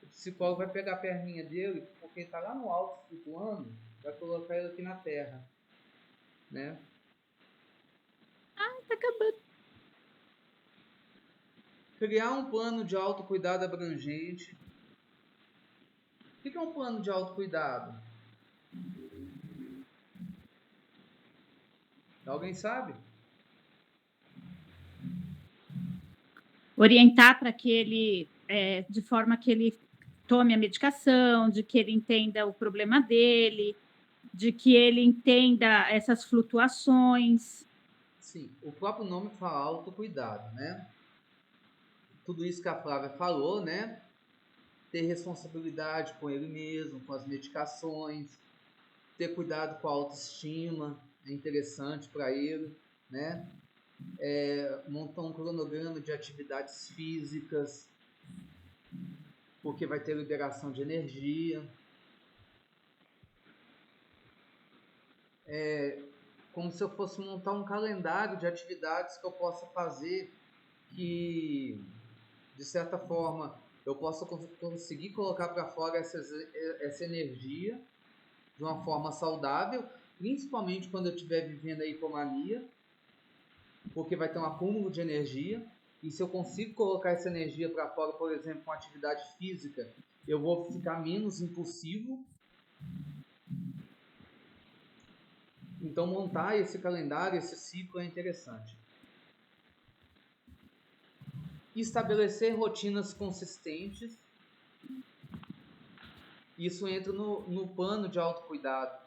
o psicólogo vai pegar a perninha dele, porque ele está lá no alto flutuando, vai colocar ele aqui na terra, né? Ai, tá acabando. Criar um plano de autocuidado abrangente. O que é um plano de autocuidado? Alguém sabe? Orientar para que ele, de forma que ele tome a medicação, de que ele entenda o problema dele, de que ele entenda essas flutuações. Sim, o próprio nome fala autocuidado, né? Tudo isso que a Flávia falou, né? Ter responsabilidade com ele mesmo, com as medicações, ter cuidado com a autoestima, é interessante para ele, né? Montar um cronograma de atividades físicas, porque vai ter liberação de energia. Como se eu fosse montar um calendário de atividades que eu possa fazer que, de certa forma, eu possa conseguir colocar para fora essa energia de uma forma saudável, principalmente quando eu estiver vivendo a hipomania, porque vai ter um acúmulo de energia, e se eu consigo colocar essa energia para fora, por exemplo, com atividade física, eu vou ficar menos impulsivo. Então, montar esse calendário, esse ciclo é interessante. Estabelecer rotinas consistentes. Isso entra no plano de autocuidado.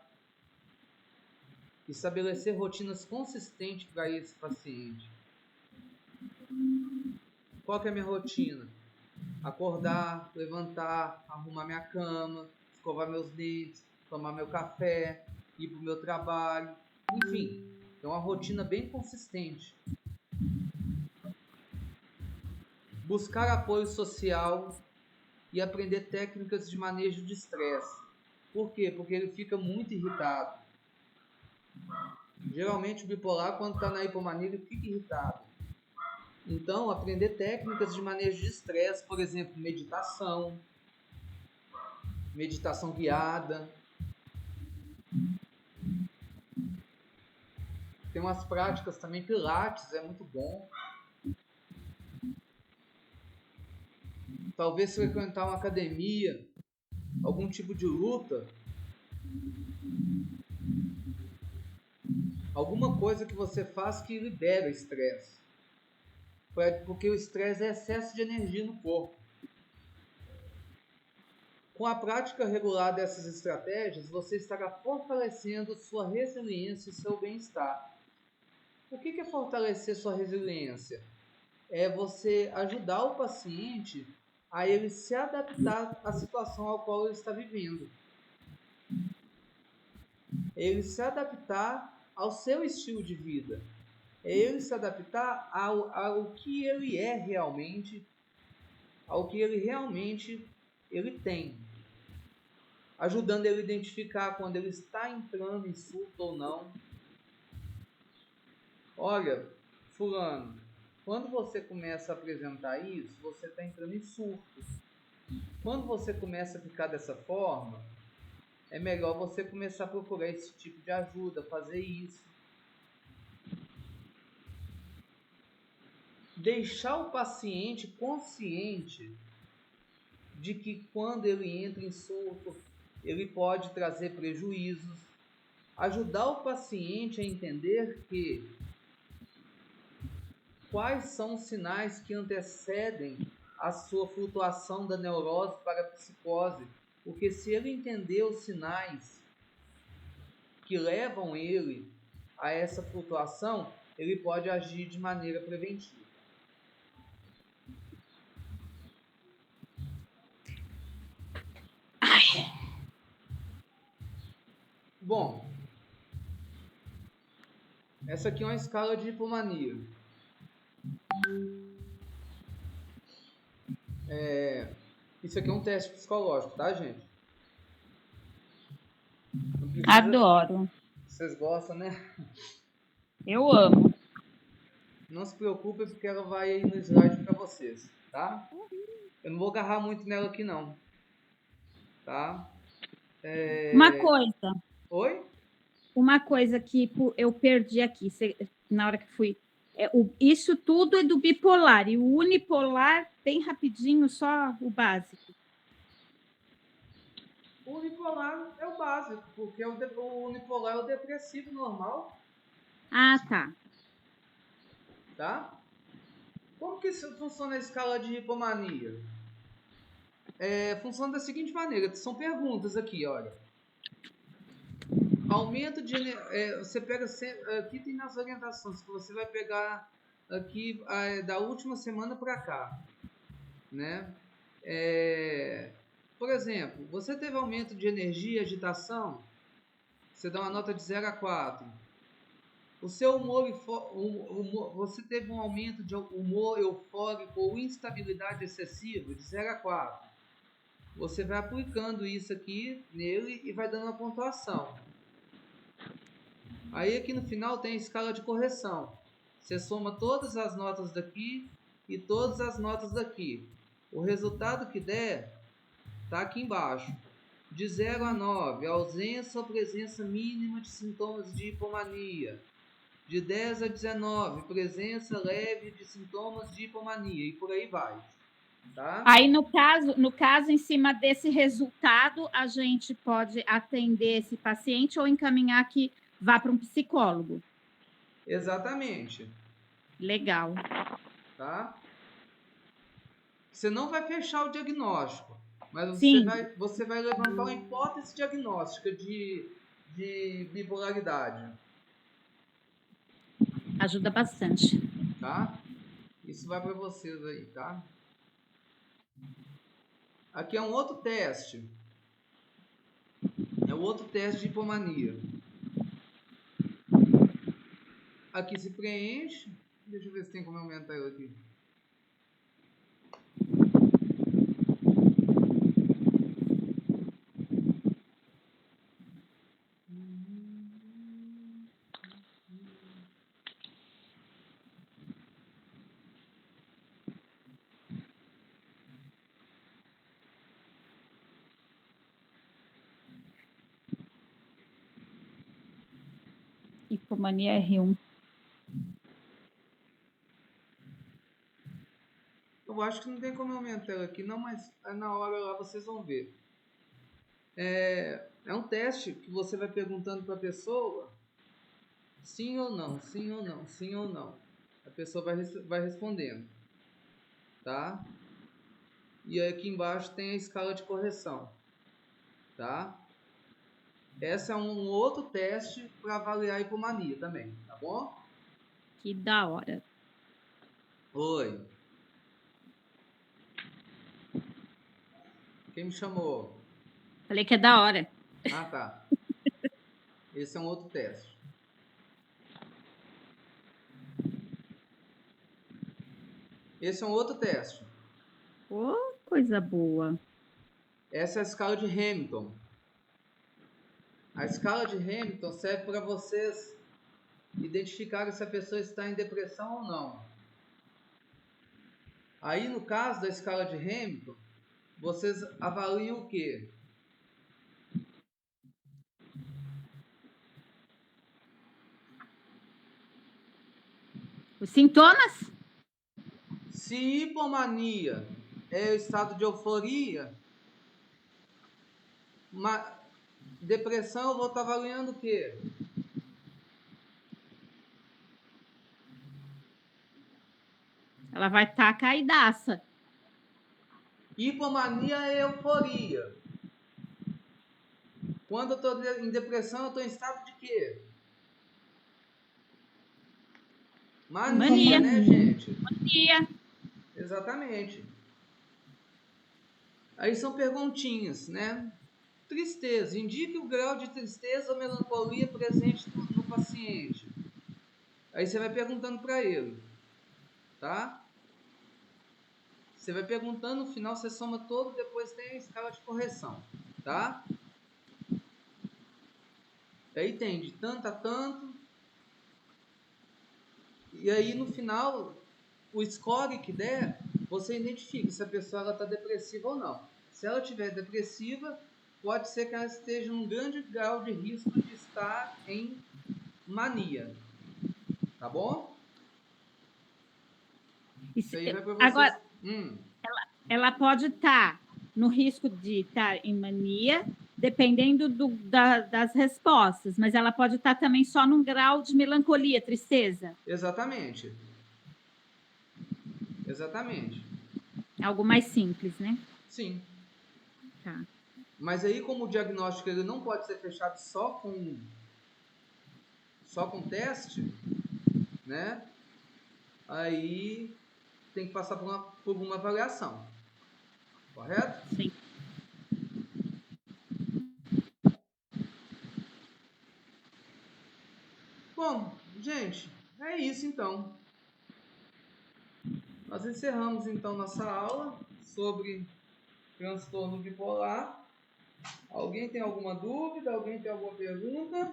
Estabelecer rotinas consistentes para esse paciente. Qual que é a minha rotina? Acordar, levantar, arrumar minha cama, escovar meus dentes, tomar meu café, ir para o meu trabalho. Enfim, é uma rotina bem consistente. Buscar apoio social e aprender técnicas de manejo de estresse. Por quê? Porque ele fica muito irritado. Geralmente o bipolar, quando está na hipomania, ele fica irritado. Então, aprender técnicas de manejo de estresse, por exemplo, meditação guiada. Tem umas práticas também, pilates é muito bom. Talvez frequentar uma academia, algum tipo de luta. Alguma coisa que você faz que libera estresse. Porque o estresse é excesso de energia no corpo. Com a prática regular dessas estratégias, você estará fortalecendo sua resiliência e seu bem-estar. O que é fortalecer sua resiliência? é você ajudar o paciente a ele se adaptar à situação ao qual ele está vivendo. Ele se adaptar ao seu estilo de vida. É ele se adaptar ao que ele é realmente, ao que ele realmente tem. Ajudando ele a identificar quando ele está entrando em surto ou não. Olha, fulano, quando você começa a apresentar isso, você está entrando em surto. Quando você começa a ficar dessa forma, é melhor você começar a procurar esse tipo de ajuda, fazer isso. Deixar o paciente consciente de que quando ele entra em surto, ele pode trazer prejuízos. Ajudar o paciente a entender que quais são os sinais que antecedem a sua flutuação da neurose para a psicose. Porque se ele entender os sinais que levam ele a essa flutuação, ele pode agir de maneira preventiva. Bom, essa aqui é uma escala de hipomania. Isso aqui é um teste psicológico, tá, gente? Não precisa... Adoro. Vocês gostam, né? Eu amo. Não se preocupe, porque ela vai aí no slide para vocês, tá? Eu não vou agarrar muito nela aqui, não. Tá? Uma coisa. Oi? Uma coisa que eu perdi aqui, na hora que fui. Isso tudo é do bipolar. E o unipolar, bem rapidinho, só o básico. O unipolar é o básico, porque o unipolar é o depressivo normal. Ah, tá. Tá? Como que isso funciona a escala de hipomania? Funciona da seguinte maneira, são perguntas aqui, olha. Aumento de... você pega... aqui tem nas orientações que você vai pegar aqui da última semana para cá. Né? Por exemplo, você teve aumento de energia, agitação, você dá uma nota de 0 a 4. O seu humor, você teve um aumento de humor eufórico ou instabilidade excessiva de 0 a 4. Você vai aplicando isso aqui nele e vai dando uma pontuação. Aí aqui no final tem a escala de correção. Você soma todas as notas daqui e todas as notas daqui. O resultado que der está aqui embaixo. De 0 a 9, ausência ou presença mínima de sintomas de hipomania. De 10 a 19, presença leve de sintomas de hipomania. E por aí vai. Tá? Aí, no caso, em cima desse resultado, a gente pode atender esse paciente ou encaminhar que vá para um psicólogo. Exatamente. Legal. Tá? Você não vai fechar o diagnóstico, mas você vai levantar uma hipótese diagnóstica de bipolaridade. Ajuda bastante. Tá? Isso vai para vocês aí, tá? Aqui é um outro teste. É o outro teste de hipomania. Aqui se preenche. Deixa eu ver se tem como aumentar ele aqui. Hipomania R1. Eu acho que não tem como aumentar ela aqui, não, mas na hora lá vocês vão ver. É um teste que você vai perguntando para a pessoa sim ou não, sim ou não, sim ou não. A pessoa vai respondendo. Tá? E aqui embaixo tem a escala de correção. Tá? Esse é um outro teste para avaliar a hipomania também, tá bom? Que da hora. Oi. Quem me chamou? Falei que é da hora. Ah, tá. Esse é um outro teste. Esse é um outro teste. Ô, coisa boa. Essa é a escala de Hamilton. A escala de Hamilton serve para vocês identificarem se a pessoa está em depressão ou não. Aí, no caso da escala de Hamilton, vocês avaliam o quê? Os sintomas? Se hipomania é o estado de euforia, depressão eu vou estar avaliando o quê? Ela vai estar caidaça. Hipomania é euforia. Quando eu estou em depressão, eu estou em estado de quê? Mania, né, gente? Mania. Exatamente. Aí são perguntinhas, né? Tristeza. Indique o grau de tristeza ou melancolia presente no paciente. Aí você vai perguntando para ele, tá? Você vai perguntando, no final você soma todo, depois tem a escala de correção, tá? Aí tem de tanto a tanto. E aí no final, o score que der, você identifica se a pessoa está depressiva ou não. Se ela estiver depressiva, pode ser que ela esteja num grande grau de risco de estar em mania. Tá bom? Isso aí vai para vocês. Agora, ela pode estar no risco de estar em mania, dependendo das respostas, mas ela pode estar também só num grau de melancolia, tristeza. Exatamente. Exatamente. Algo mais simples, né? Sim. Tá. Mas aí, como o diagnóstico ele não pode ser fechado só com teste, né? Aí tem que passar por uma avaliação. Correto? Sim. Bom, gente, é isso então. Nós encerramos então nossa aula sobre transtorno bipolar. Alguém tem alguma dúvida? Alguém tem alguma pergunta?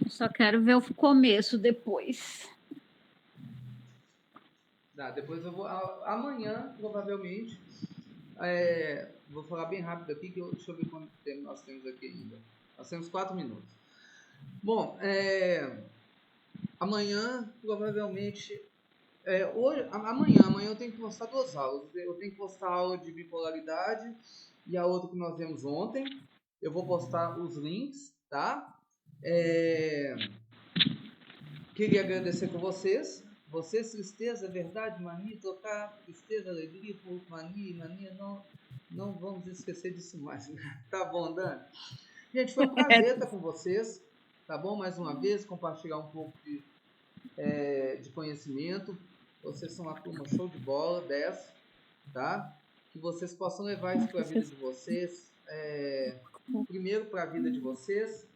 Só quero ver o começo depois. Depois eu vou. Amanhã, provavelmente. Vou falar bem rápido aqui, deixa eu ver quanto tempo nós temos aqui ainda. Nós temos 4 minutos. Bom, amanhã, provavelmente. Amanhã eu tenho que postar 2 aulas. Eu tenho que postar a aula de bipolaridade e a outra que nós vimos ontem. Eu vou postar os links, tá? Queria agradecer por vocês. Vocês, tristeza, verdade, mania, tocar, tristeza, alegria, mania, não vamos esquecer disso mais. Tá bom, Dani? Gente, foi um prazer estar com vocês, tá bom? Mais uma vez, compartilhar um pouco de conhecimento. Vocês são uma turma show de bola, 10, tá? Que vocês possam levar isso para a vida de vocês, primeiro para a vida de vocês,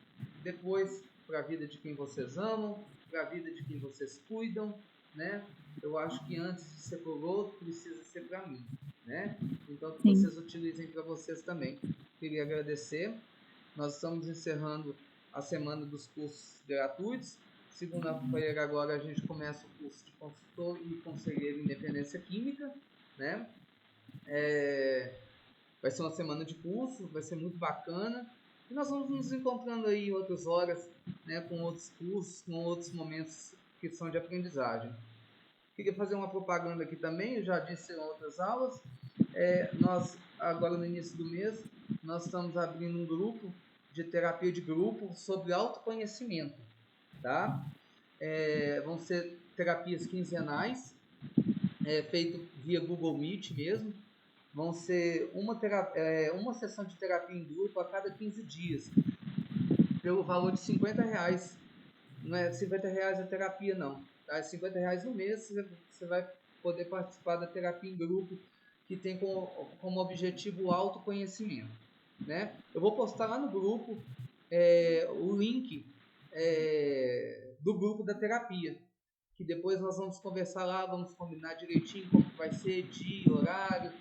depois para a vida de quem vocês amam, para a vida de quem vocês cuidam, né? Eu acho que antes de ser por outro, precisa ser para mim, né? Então, que vocês utilizem para vocês também. Queria agradecer. Nós estamos encerrando a semana dos cursos gratuitos. Segunda-feira agora a gente começa o curso de consultor e conselheiro em dependência química, né? Vai ser uma semana de curso, vai ser muito bacana. E nós vamos nos encontrando aí em outras horas, né, com outros cursos, com outros momentos que são de aprendizagem. Queria fazer uma propaganda aqui também, eu já disse em outras aulas. Nós, agora no início do mês, nós estamos abrindo um grupo de terapia de grupo sobre autoconhecimento, tá? Vão ser terapias quinzenais, feito via Google Meet mesmo. Vão ser uma sessão de terapia em grupo a cada 15 dias, pelo valor de R$50. Não é R$50 a terapia, não. Tá? É R$50 no mês, você vai poder participar da terapia em grupo, que tem como objetivo o autoconhecimento. Né? Eu vou postar lá no grupo o link do grupo da terapia, que depois nós vamos conversar lá, vamos combinar direitinho como vai ser, dia, horário.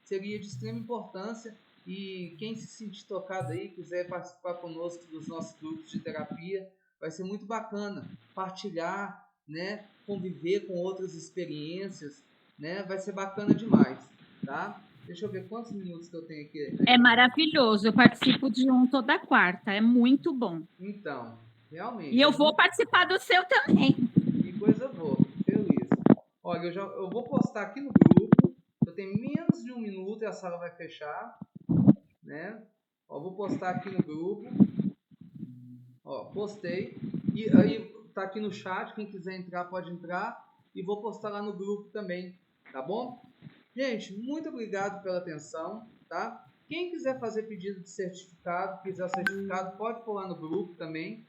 Seria de extrema importância, e quem se sentir tocado aí, quiser participar conosco dos nossos grupos de terapia, vai ser muito bacana partilhar, né? Conviver com outras experiências, né? Vai ser bacana demais, tá? Deixa eu ver quantos minutos que eu tenho aqui. É maravilhoso, eu participo de um toda quarta, é muito bom. Então, realmente. E eu vou participar do seu também. Que coisa boa, fico feliz. Olha, eu vou postar aqui no grupo, eu tenho menos de 1 minuto e a sala vai fechar, né? Ó, vou postar aqui no grupo. Ó, postei. E aí tá aqui no chat, quem quiser entrar pode entrar. E vou postar lá no grupo também, tá bom? Gente, muito obrigado pela atenção, tá? Quem quiser fazer pedido de certificado, quiser o certificado, pode pôr lá no grupo também.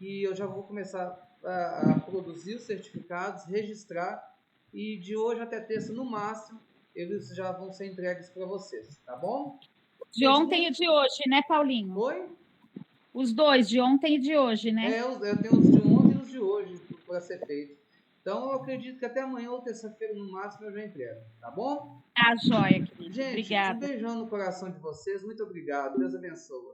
E eu já vou começar a produzir os certificados, registrar. E de hoje até terça, no máximo, eles já vão ser entregues para vocês, tá bom? De ontem e de hoje, né, Paulinho? Oi? Os dois, de ontem e de hoje, né? Eu tenho os de ontem e os de hoje para ser feito. Então, eu acredito que até amanhã ou terça-feira, no máximo, eu já entrego, tá bom? Joia, querido. Gente, Obrigada. um beijão no coração de vocês. Muito obrigado. Deus abençoe.